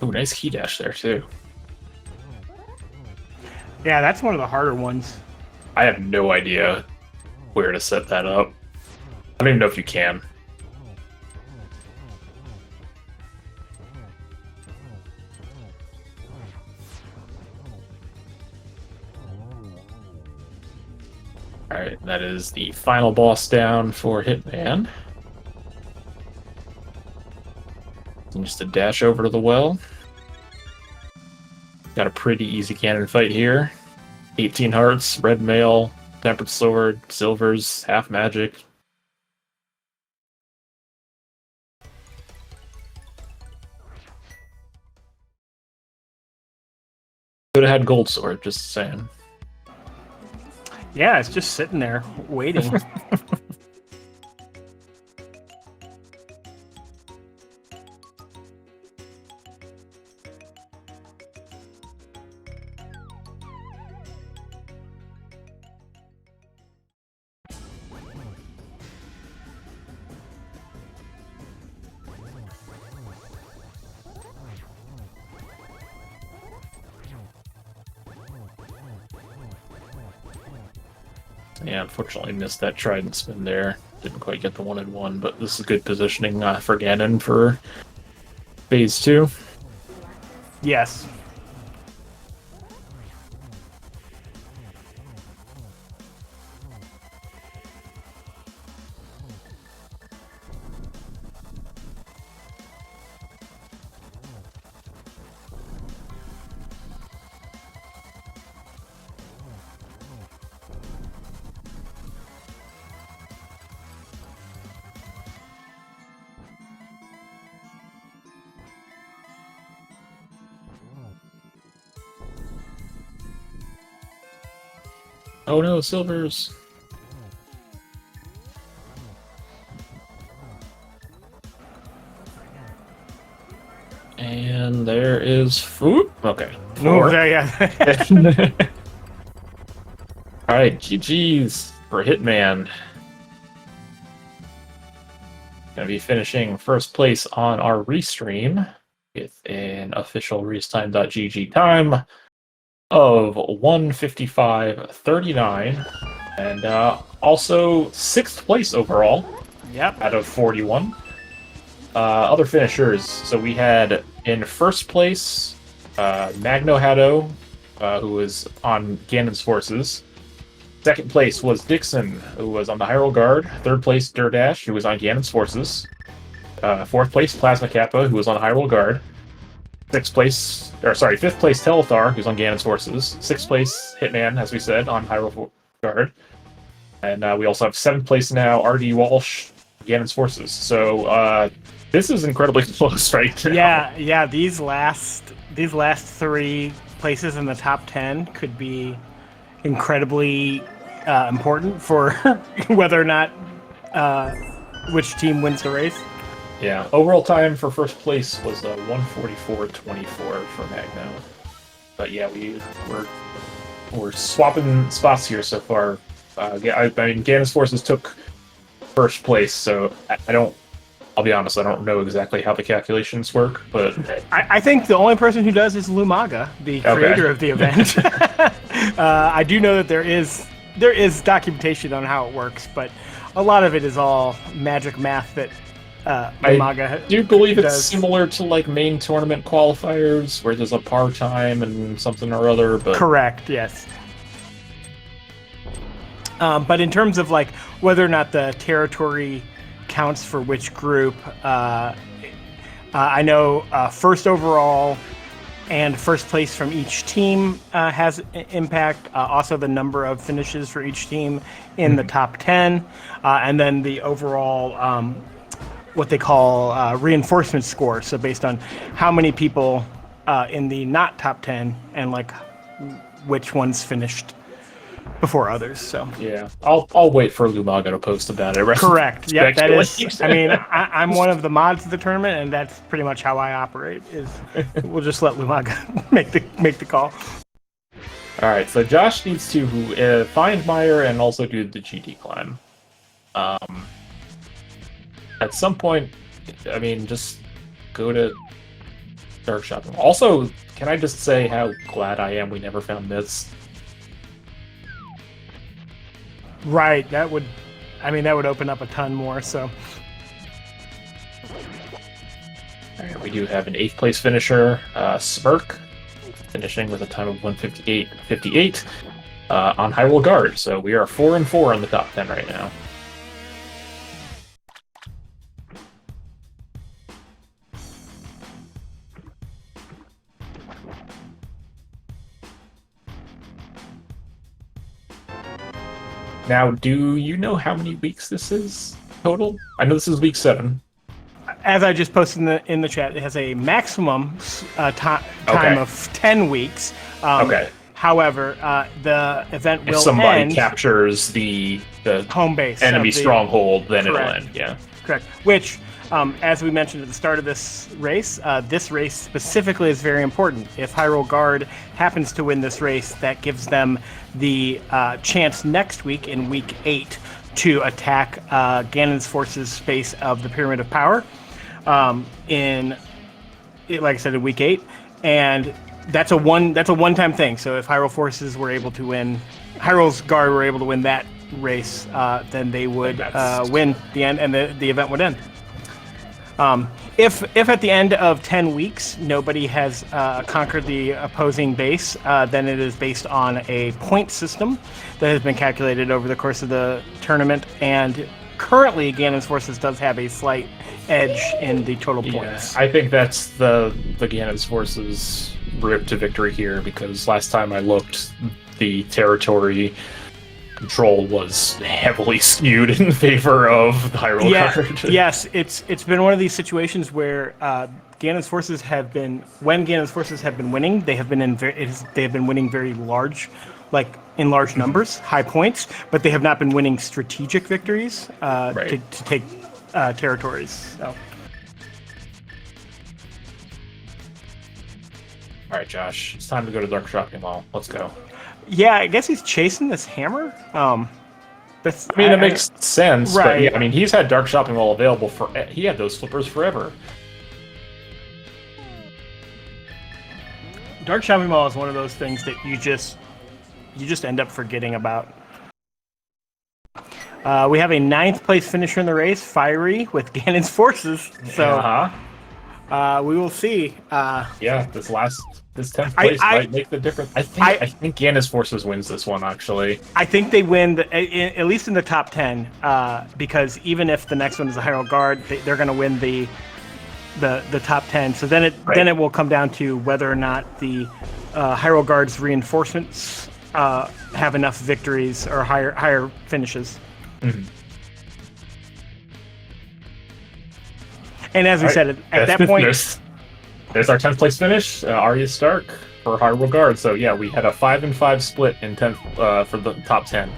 Oh, nice key dash there too. Yeah, that's one of the harder ones. I have no idea where to set that up. I don't even know if you can. Alright, that is the final boss down for Hitman. And just a dash over to the well. Got a pretty easy cannon fight here. 18 hearts, red mail, tempered sword, silvers, half magic. Could have had gold sword, just saying. Yeah, it's just sitting there waiting. Yeah, unfortunately missed that trident spin there. Didn't quite get the 1-in-1, but this is good positioning for Ganon for phase 2. Yes. Oh no, silvers! And there is Whoop. Okay. No, 4. there, yeah. Alright, GG's for Hitman. Gonna be finishing first place on our restream with an official restime.gg time of 1:55:39, and also 6th place overall. Yep. Out of 41. Other finishers. So we had in first place Magno Haddo, who was on Ganons Forces. Second place was Dixon, who was on the Hyrule Guard. Third place Durdash, who was on Ganons Forces. Fourth place Plasma Kappa, who was on Hyrule Guard. Fifth place Telethar, who's on Ganon's Forces. 6th place Hitman, as we said, on Hyrule Guard. And we also have 7th place now RD Walsh, Ganon's Forces. So this is incredibly close right now. Yeah. These last 3 places in the top 10 could be incredibly important for whether or not which team wins the race. Yeah, overall time for first place was 1:44:24 for Magno. But yeah, we're swapping spots here so far. I mean, Ganon's Forces took first place, so I'll be honest, I don't know exactly how the calculations work, but I think the only person who does is Lumaga, the creator of the event. I do know that there is documentation on how it works, but a lot of it is all magic math that Lumaga I do believe it's does. similar to like main tournament qualifiers, where there's a par time and something or other. But correct, yes. But in terms of like whether or not the territory counts for which group, I know first overall and first place from each team has impact. Also the number of finishes for each team in the top 10, and then the overall what they call reinforcement score. So based on how many people in the not top 10 and like which ones finished before others. So yeah, I'll wait for Lumaga to post about it. Correct. Yep, that is. I mean, I'm one of the mods of the tournament, and that's pretty much how I operate. Is we'll just let Lumaga make the call. All right, so Josh needs to find Meyer and also do the GD climb. At some point, I mean, just go to Dark Shopping. Also, can I just say how glad I am we never found myths? Right, that would open up a ton more. So, all right, we do have an 8th place finisher, Smirk, finishing with a time of 1:58:58 on Hyrule Guard. So we are 4-4 in the top 10 right now. Now, do you know how many weeks this is total? I know this is week 7. As I just posted in the chat, it has a maximum time of 10 weeks. Okay. However, the event will if somebody end captures the home base enemy of the- stronghold, then it'll Correct. end. Yeah. Correct. Which, as we mentioned at the start of this race specifically is very important. If Hyrule Guard happens to win this race, that gives them the chance next week in week 8 to attack Ganon's Forces' space of the Pyramid of Power in week 8, and that's a one-time thing. So if Hyrule's Guard were able to win that race, then they would that's- win the end, and the event would end. If at the end of 10 weeks nobody has conquered the opposing base, then it is based on a point system that has been calculated over the course of the tournament. And currently, Ganons Forces does have a slight edge in the total points. I think that's the Ganons Forces route to victory here, because last time I looked, the territory control was heavily skewed in favor of the Hyrule Guard. Yes, it's been one of these situations where Ganons Forces have been, when Ganons Forces have been winning, they have been winning very large, like in large numbers, high points, but they have not been winning strategic victories to take territories. So. All right, Josh, it's time to go to Dark Shopping Mall. Let's go. Yeah, I guess he's chasing this hammer. That's, I mean, it makes sense, right. but yeah, I mean, he's had Dark Shopping Mall available for. He had those flippers forever. Dark Shopping Mall is one of those things that you just end up forgetting about. We have a 9th place finisher in the race, Fiery, with Ganons Forces. So we will see. Yeah, this 10th place might make the difference. I think Ganons Forces wins this one, actually. I think they win, at least in the top 10, because even if the next one is the Hyrule Guard, they're going to win the top 10. So then it will come down to whether or not the Hyrule Guard's reinforcements have enough victories or higher finishes. Mm-hmm. And as we said, at that point, there's our 10th place finish, Arya Stark for Hyrule Guard. So yeah, we had a 5-5 split in 10th for the top 10,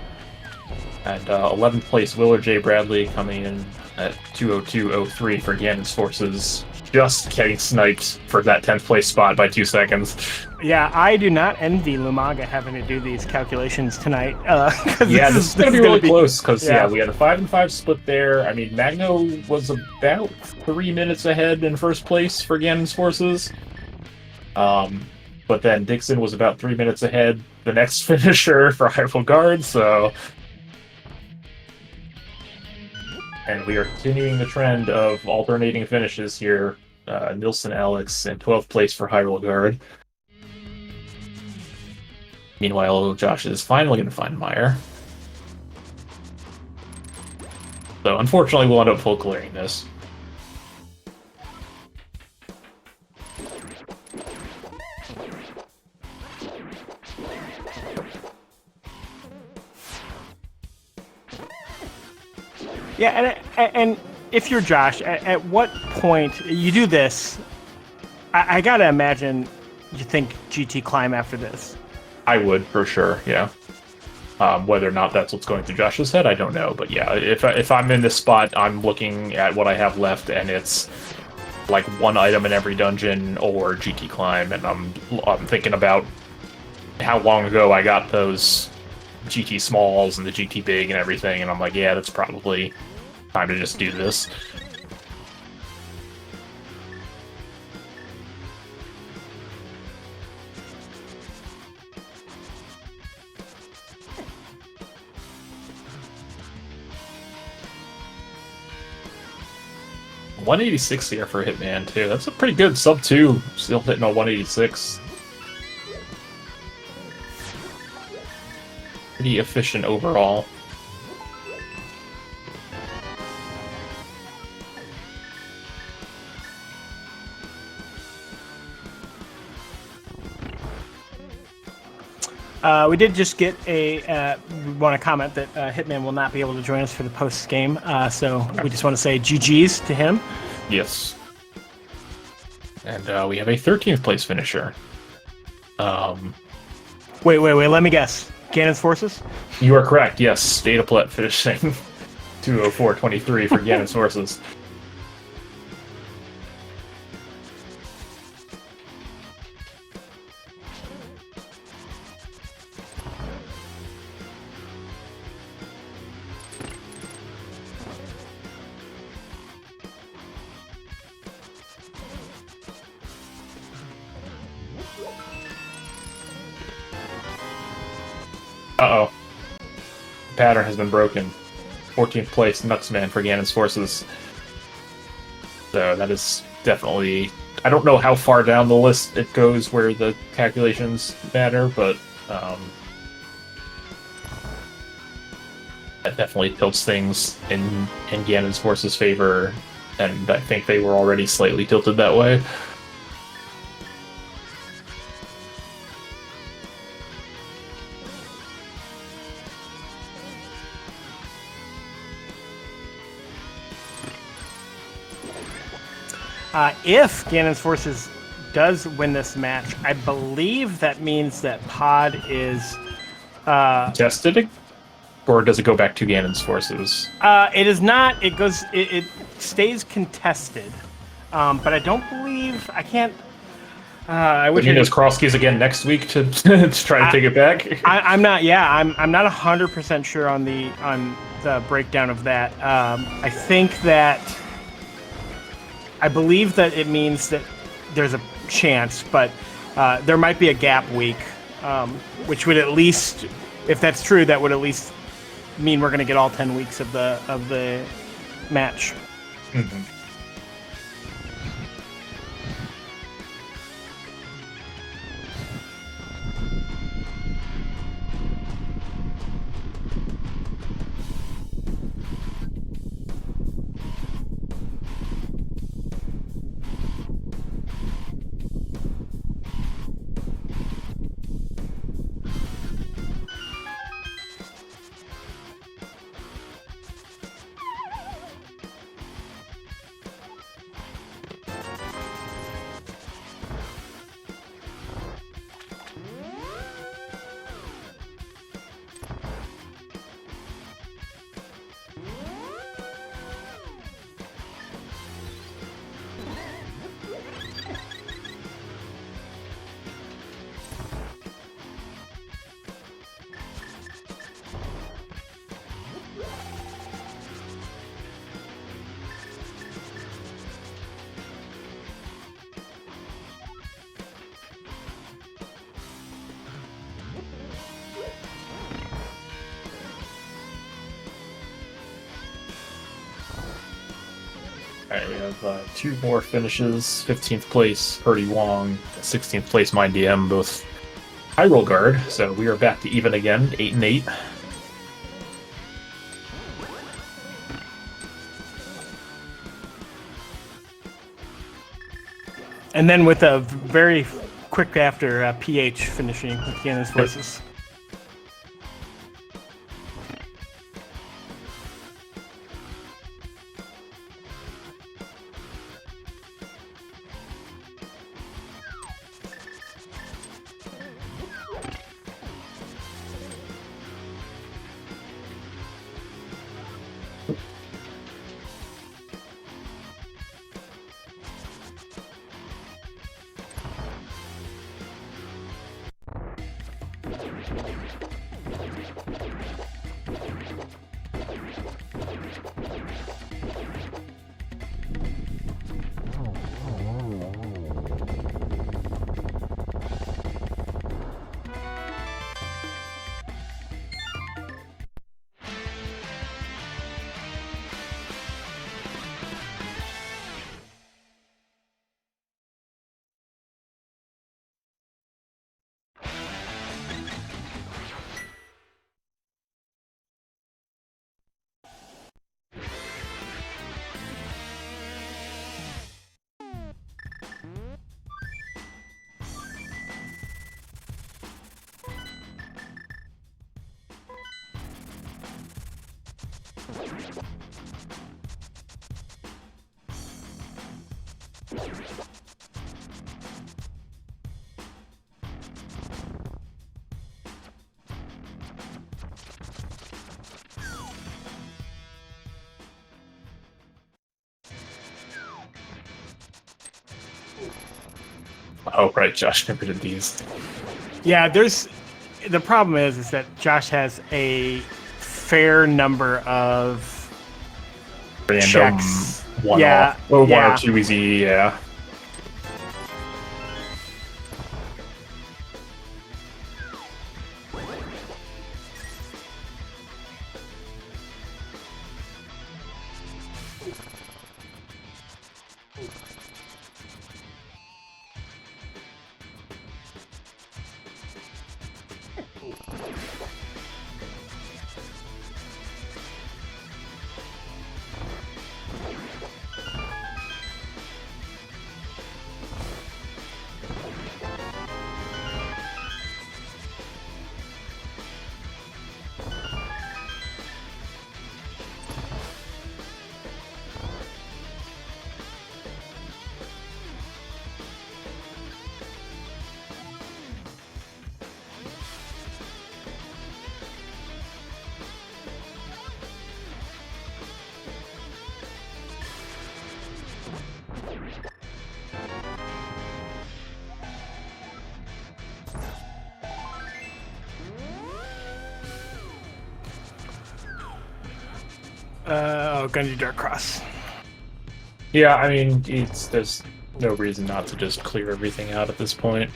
and 11th place Willard J. Bradley coming in at 202.03 for Ganons Forces, just getting sniped for that 10th place spot by 2 seconds. Yeah, I do not envy Lumaga having to do these calculations tonight. Yeah, this is going to be really close, because we had a 5-5 split there. I mean, Magno was about 3 minutes ahead in first place for Ganons Forces. But then Dixon was about 3 minutes ahead, the next finisher for Hyrule Guard, so... And we are continuing the trend of alternating finishes here. Nilsson Alex in 12th place for Hyrule Guard. Meanwhile, Josh is finally going to find Meyer. So unfortunately, we'll end up full clearing this. Yeah, and if you're Josh, at what point you do this, I gotta imagine you think GT climb after this. I would, for sure, yeah. Whether or not that's what's going through Josh's head, I don't know. But yeah, if I'm in this spot, I'm looking at what I have left, and it's like one item in every dungeon or GT climb, and I'm thinking about how long ago I got those GT smalls and the GT big and everything, and I'm like, yeah, that's probably time to just do this. $186 here for Hitman too. That's a pretty good sub 2. Still hitting on 186. Pretty efficient overall. We did just get a. We want to comment that Hitman will not be able to join us for the post game, so we just want to say GG's to him. Yes. And we have a 13th place finisher. Wait. Let me guess. Ganons Forces? You are correct. Yes, Dataplet finishing 204.23 for Ganons Forces. pattern has been broken. 14th place, Nuxman for Ganons Forces. So that is definitely... I don't know how far down the list it goes where the calculations matter, but that definitely tilts things in Ganon's Forces' favor, and I think they were already slightly tilted that way. If Ganon's Forces does win this match, I believe that means that Pod is... Tested? Or does it go back to Ganon's Forces? It is not. It goes. It stays contested. But I don't believe... I can't... I wish there's Crosskeys again next week to try to take it back. I'm not. Yeah, I'm not 100% sure on the breakdown of that. I think that... I believe that it means that there's a chance, but there might be a gap week, which would at least, if that's true, that would at least mean we're going to get all 10 weeks of the match. Mm-hmm. Alright, we have 2 more finishes. 15th place, Purdy Wong. 16th place, My DM, both Hyrule Guard. So we are back to even again, 8-8. And then with a very quick after PH finishing with Ganon's Forces. Oh, right, Josh never did these. Yeah, the problem is that Josh has a fair number of Random checks. one Yeah, off. Or yeah. 1 or 2 easy, yeah. Gundy Dark Cross. Yeah, I mean, there's no reason not to just clear everything out at this point.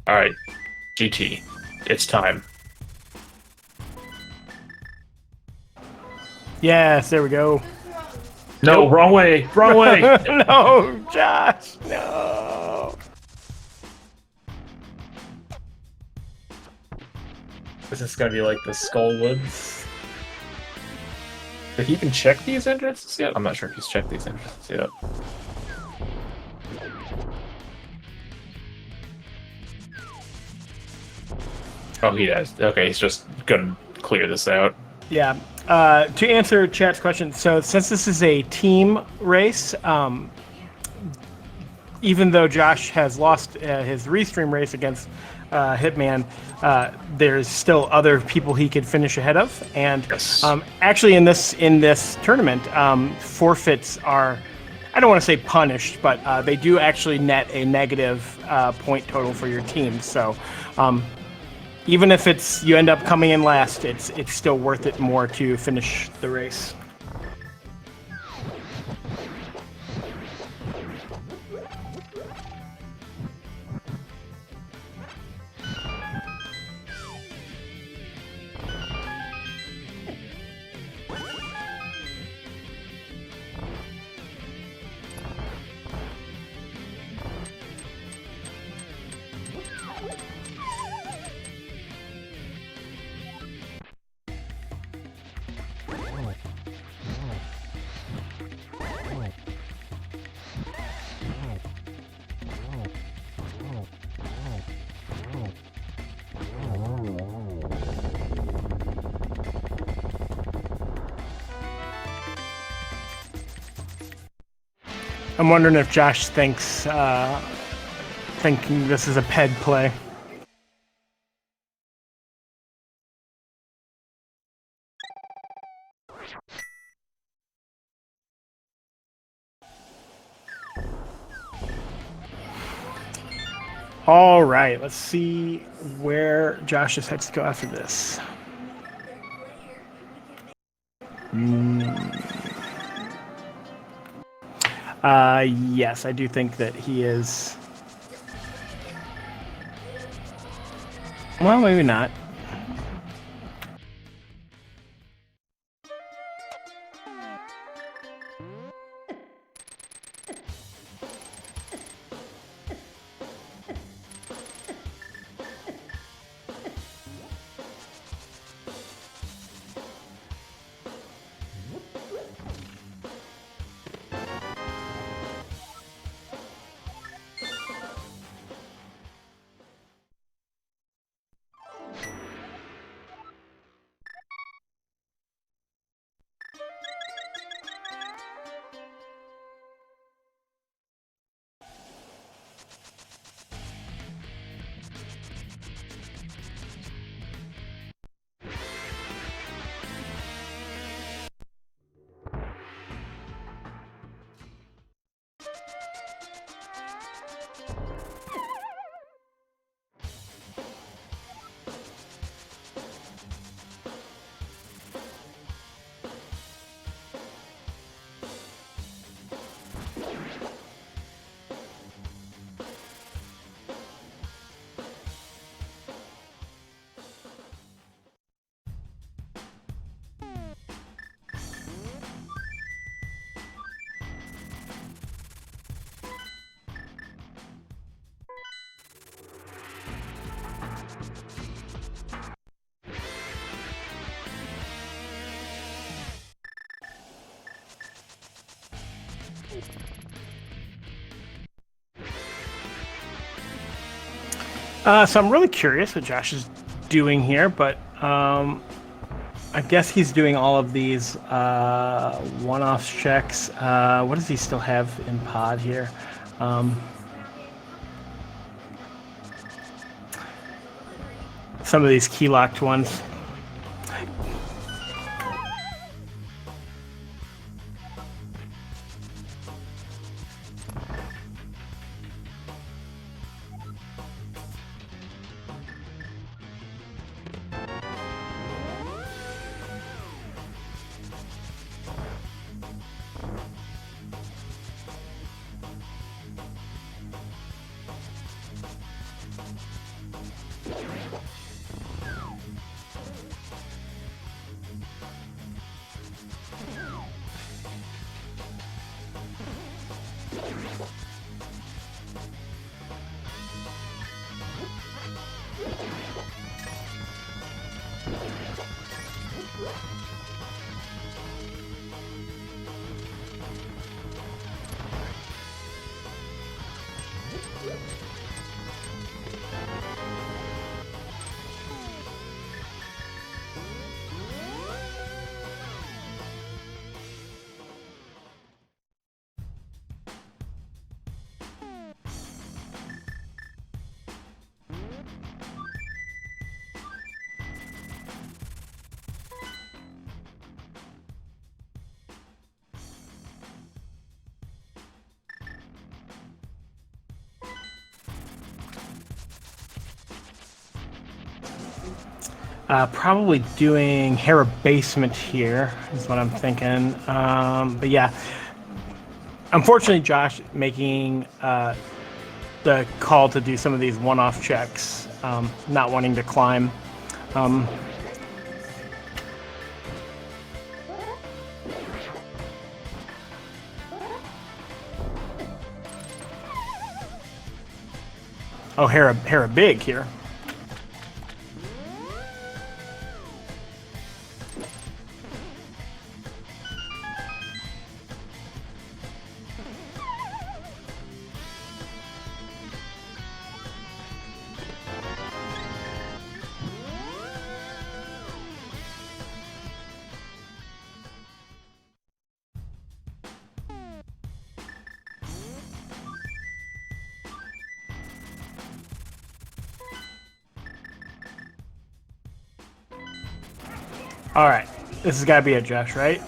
All right, GT, it's time. Yes, there we go. No, Nope. wrong way, wrong way. No, Josh, no. This is gonna be like the Skullwoods. Did he even check these entrances yet? I'm not sure if he's checked these entrances yet. Oh, he does. Okay, he's just gonna clear this out. Yeah. To answer chat's question, so since this is a team race, even though Josh has lost his restream race against Hitman, there's still other people he could finish ahead of. And Yes. actually, in this tournament, forfeits are, I don't want to say punished, but they do actually net a negative point total for your team. So even if you end up coming in last, it's still worth it more to finish the race. I'm wondering if Josh thinking this is a PED play. All right, let's see where Josh decides to go after this. Yes, I do think that he is. Well, maybe not. So I'm really curious what Josh is doing here, but I guess he's doing all of these one-off checks. What does he still have in pod here? Some of these key-locked ones. Probably doing Hera Basement here is what I'm thinking. But yeah, unfortunately, Josh making the call to do some of these one-off checks, not wanting to climb. Oh, Hera Big here. All right, this has got to be it, Josh, right?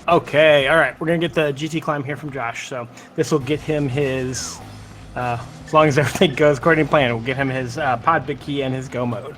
Okay, all right, we're gonna get the GT climb here from Josh. So this will get him his, as long as everything goes according to plan, we'll get him his pod big key and his go mode.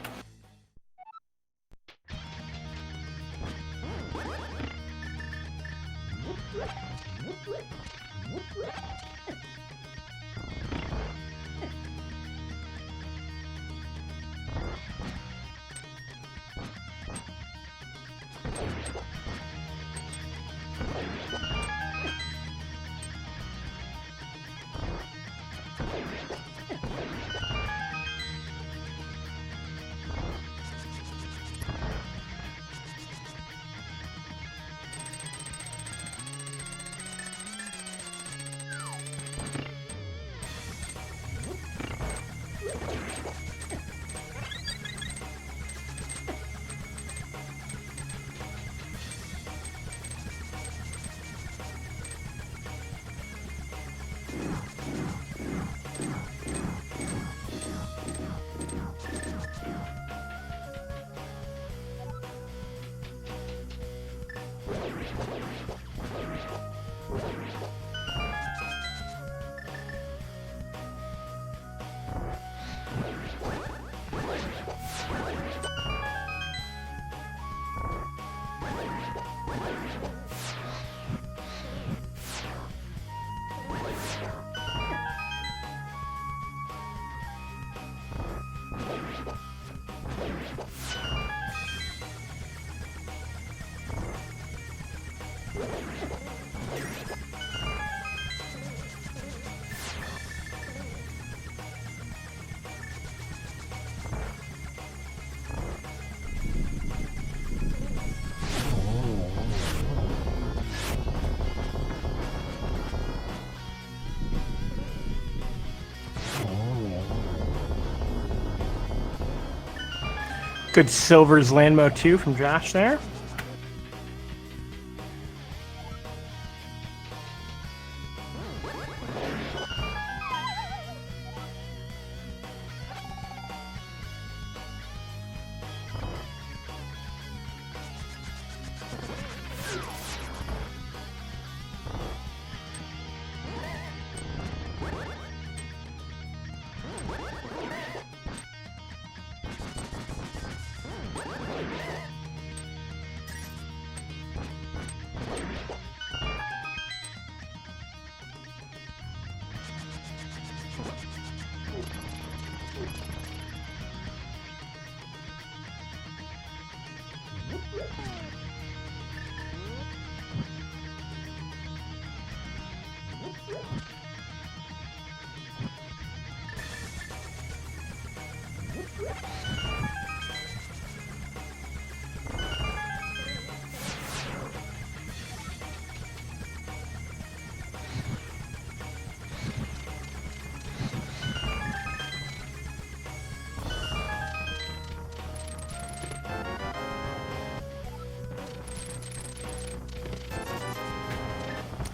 Good Silver's Landmo 2 from Josh there.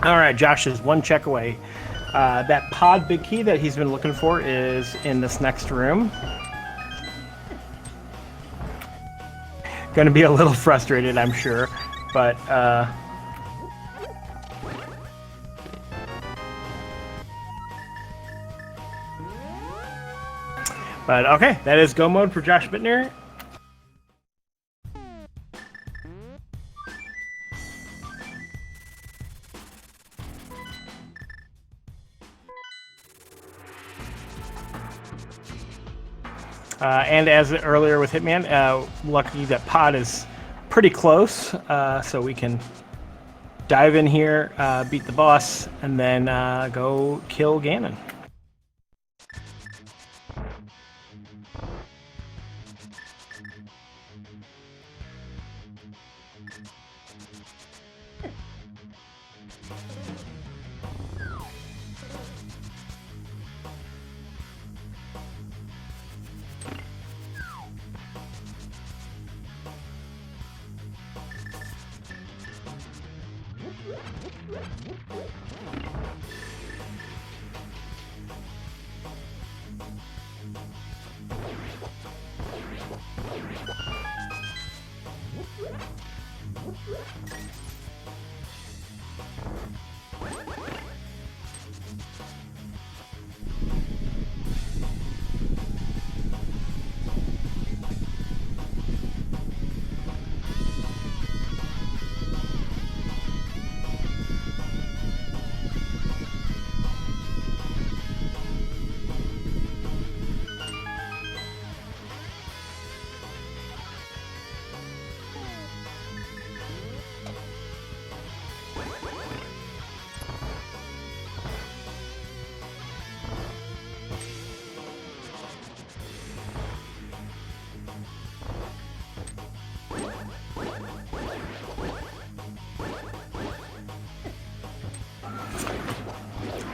All right, Josh is one check away. That pod big key that he's been looking for is in this next room. Going to be a little frustrated, I'm sure, but okay, that is go mode for Josh Bittner. And as earlier with Hitman, lucky that pod is pretty close, so we can dive in here, beat the boss, and then go kill Ganon.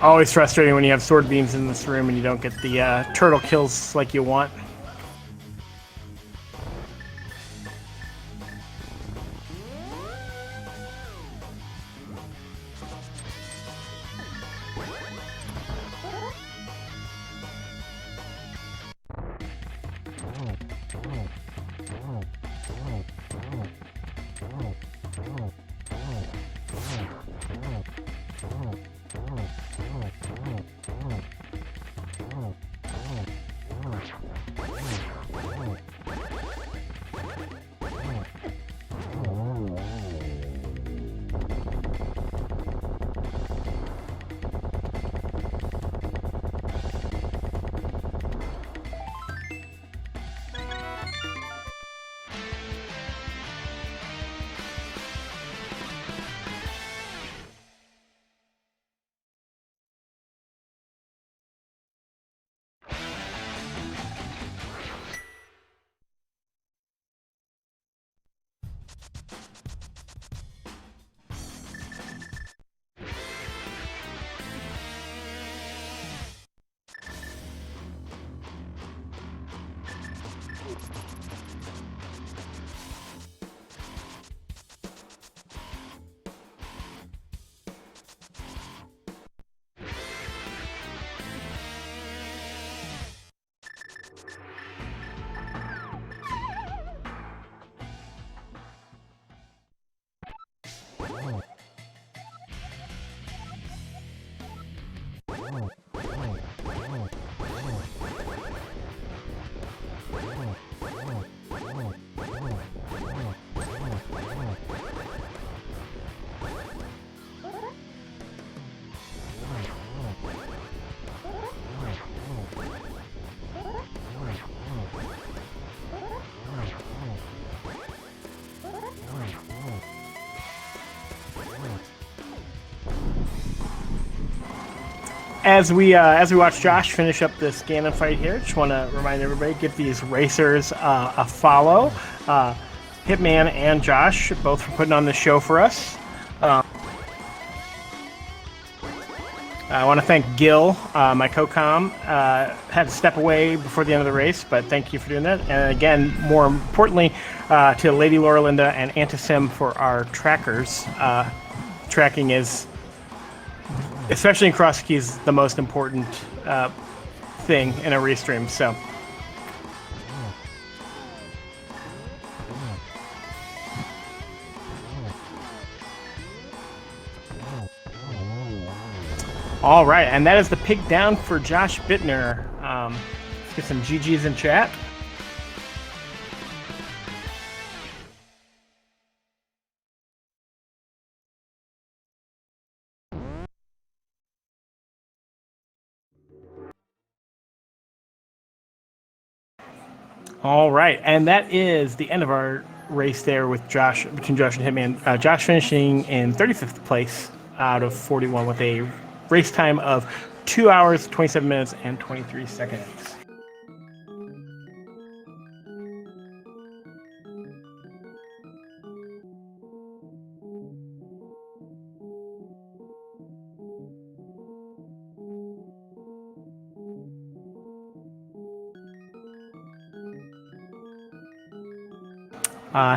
Always frustrating when you have sword beams in this room and you don't get the turtle kills like you want. as we watch Josh finish up this Ganon fight here, just want to remind everybody, give these racers a follow. Hitman and Josh, both for putting on the show for us. I want to thank Gil, my co-com. Had to step away before the end of the race, but thank you for doing that. And again, more importantly, to Lady Lauralinda and Antisim for our trackers. Tracking is, especially in Crosskeys, the most important thing in a restream. So. All right, and that is the pig down for Josh Bittner. Let's get some GGs in chat. All right, and that is the end of our race there with Josh, between Josh and Hitman. Josh finishing in 35th place out of 41 with a race time of 2 hours, 27 minutes, and 23 seconds.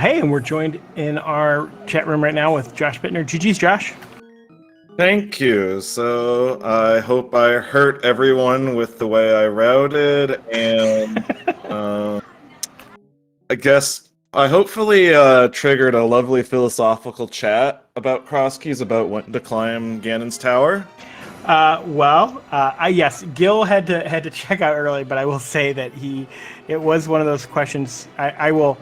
Hey, and we're joined in our chat room right now with Josh Bittner. GG's, Josh. Thank you. So I hope I hurt everyone with the way I routed, and I guess I hopefully triggered a lovely philosophical chat about Crosskeys, about when to climb Ganon's Tower. Yes, Gil had to check out early, but I will say that it was one of those questions. I will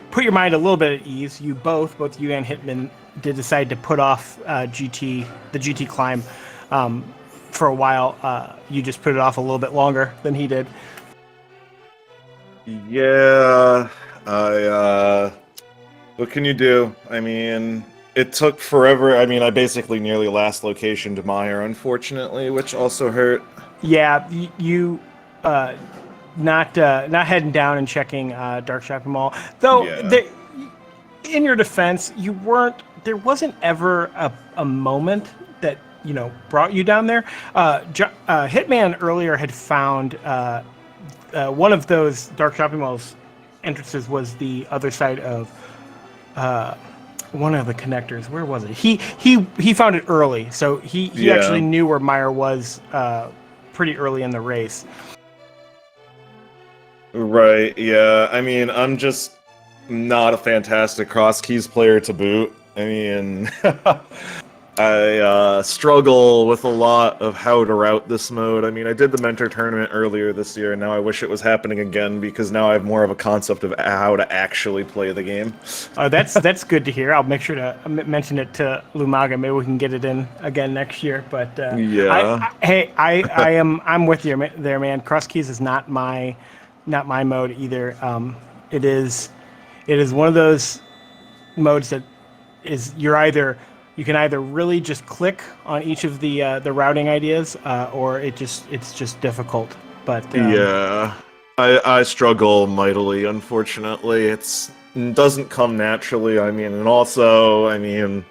put your mind a little bit at ease. You both you and Hitman, did decide to put off the GT climb for a while. You just put it off a little bit longer than he did. Yeah, what can you do? I mean, it took forever. I mean, I basically nearly last location to Meyer, unfortunately, which also hurt. Yeah, you not heading down and checking Dark Shopping Mall. Though, Yeah. In your defense, there wasn't ever a moment that, brought you down there. Hitman earlier had found one of those Dark Shopping Mall's entrances was the other side of one of the connectors. Where was it? He found it early, so he actually knew where Meyer was pretty early in the race. Right, yeah. I mean, I'm just not a fantastic Crosskeys player to boot. I mean, I struggle with a lot of how to route this mode. I mean, I did the Mentor tournament earlier this year, and now I wish it was happening again, because now I have more of a concept of how to actually play the game. That's good to hear. I'll make sure to mention it to Lumaga. Maybe we can get it in again next year. But yeah, I'm with you there, man. Crosskeys is not my mode either. It is one of those modes that is you can either really just click on each of the routing ideas, or it's just difficult. But yeah, I struggle mightily. Unfortunately, it doesn't come naturally. I mean, and also, I mean,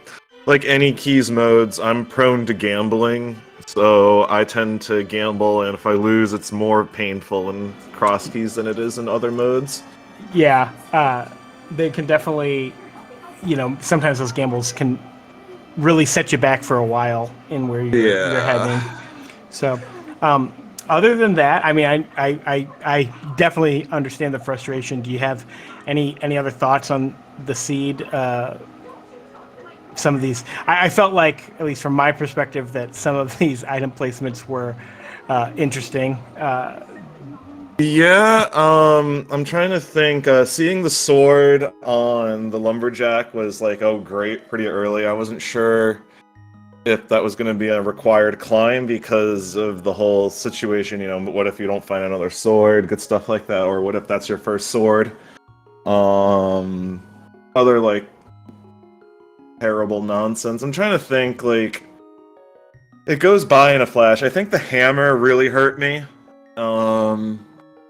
like any keys modes, I'm prone to gambling, so I tend to gamble, and if I lose, it's more painful in Crosskeys than it is in other modes. Yeah, they can definitely, sometimes those gambles can really set you back for a while in where you're heading. So, other than that, I mean, I definitely understand the frustration. Do you have any other thoughts on the seed? Some of these, I felt like, at least from my perspective, that some of these item placements were interesting. Yeah, I'm trying to think. Seeing the sword on the lumberjack was like, oh great, pretty early. I wasn't sure if that was going to be a required climb because of the whole situation, what if you don't find another sword, good stuff like that, or what if that's your first sword? Other like terrible nonsense. I'm trying to think, like, It goes by in a flash. I think the hammer really hurt me.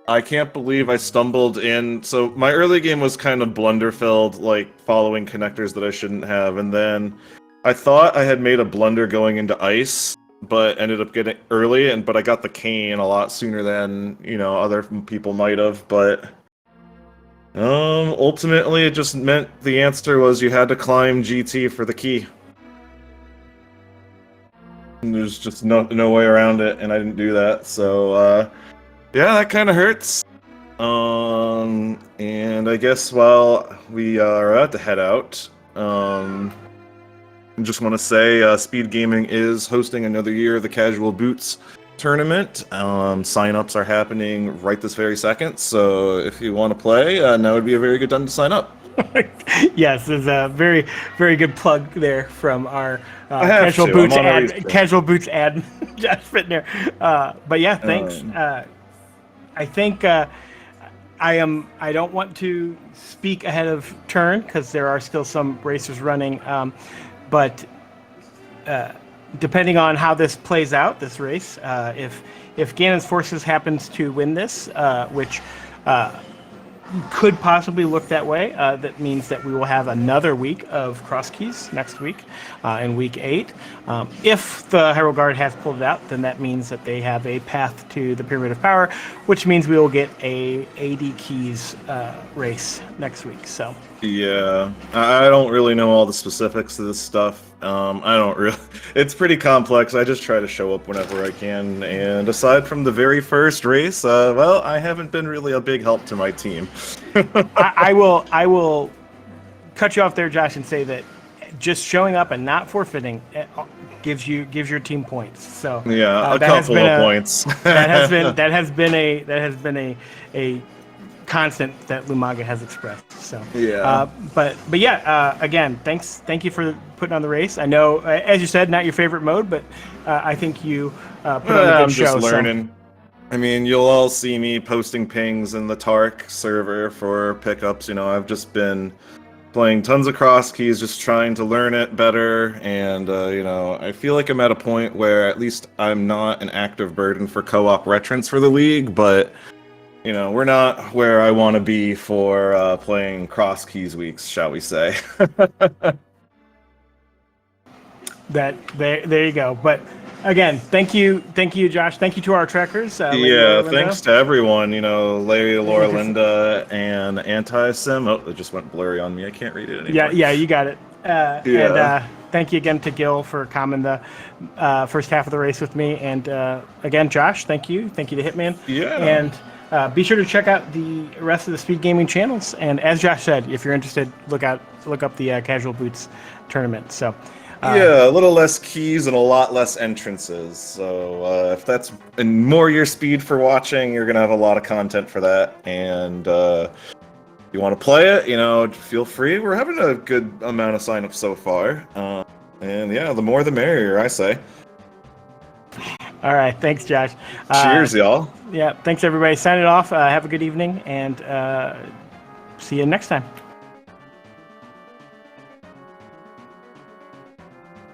I can't believe I stumbled in. So my early game was kind of blunder-filled, like following connectors that I shouldn't have, and then I thought I had made a blunder going into ice, but ended up getting early, but I got the cane a lot sooner than, other people might have, but ultimately it just meant the answer was you had to climb GT for the key. And there's just no way around it, and I didn't do that, so yeah, that kind of hurts. And I guess while we are about to head out, I just want to say SpeedGaming is hosting another year of the Casual Boots tournament. Sign-ups are happening right this very second, so if you want to play, now would be a very good time to sign up. Yes, there's a very, very good plug there from our Casual Boots ad, Josh Fittner. But yeah, thanks. I think I don't want to speak ahead of turn because there are still some racers running, but depending on how this plays out, this race, if Ganons Forces happens to win this, which could possibly look that way, that means that we will have another week of Crosskeys next week in week 8. If the Hyrule Guard has pulled it out, then that means that they have a path to the Pyramid of Power, which means we will get a AD Keys race next week. So yeah, I don't really know all the specifics of this stuff. I don't really. It's pretty complex. I just try to show up whenever I can. And aside from the very first race, well, I haven't been really a big help to my team. I will cut you off there, Josh, and say that just showing up and not forfeiting gives your team points. So yeah, a couple of points. that has been a constant that Lumaga has expressed. So yeah, but yeah, again, thank you for putting on the race. I know, as you said, not your favorite mode, but I think you put on a good I'm show. just learning. I mean, you'll all see me posting pings in the Tark server for pickups. I've just been playing tons of Crosskeys, just trying to learn it better, and I feel like I'm at a point where at least I'm not an active burden for co-op retrants for the league, but we're not where I want to be for playing Crosskeys weeks, shall we say. There you go. But again, thank you, Josh. Thank you to our trackers. Yeah, thanks to everyone. Larry, Laura, Linda, and Anti-Sim. Oh, it just went blurry on me. I can't read it anymore. Yeah, you got it. Yeah. And thank you again to Gil for calming the first half of the race with me. And again, Josh, thank you. Thank you to Hitman. Yeah. And be sure to check out the rest of the SpeedGaming channels. And as Josh said, if you're interested, look up the Casual Boots tournament. So. Yeah, a little less keys and a lot less entrances. So if that's more your speed for watching, you're gonna have a lot of content for that. And if you want to play it, feel free. We're having a good amount of signups so far. And yeah, the more the merrier, I say. All right, thanks, Josh. Cheers, y'all. Yeah, thanks everybody. Sign it off. Have a good evening, and see you next time.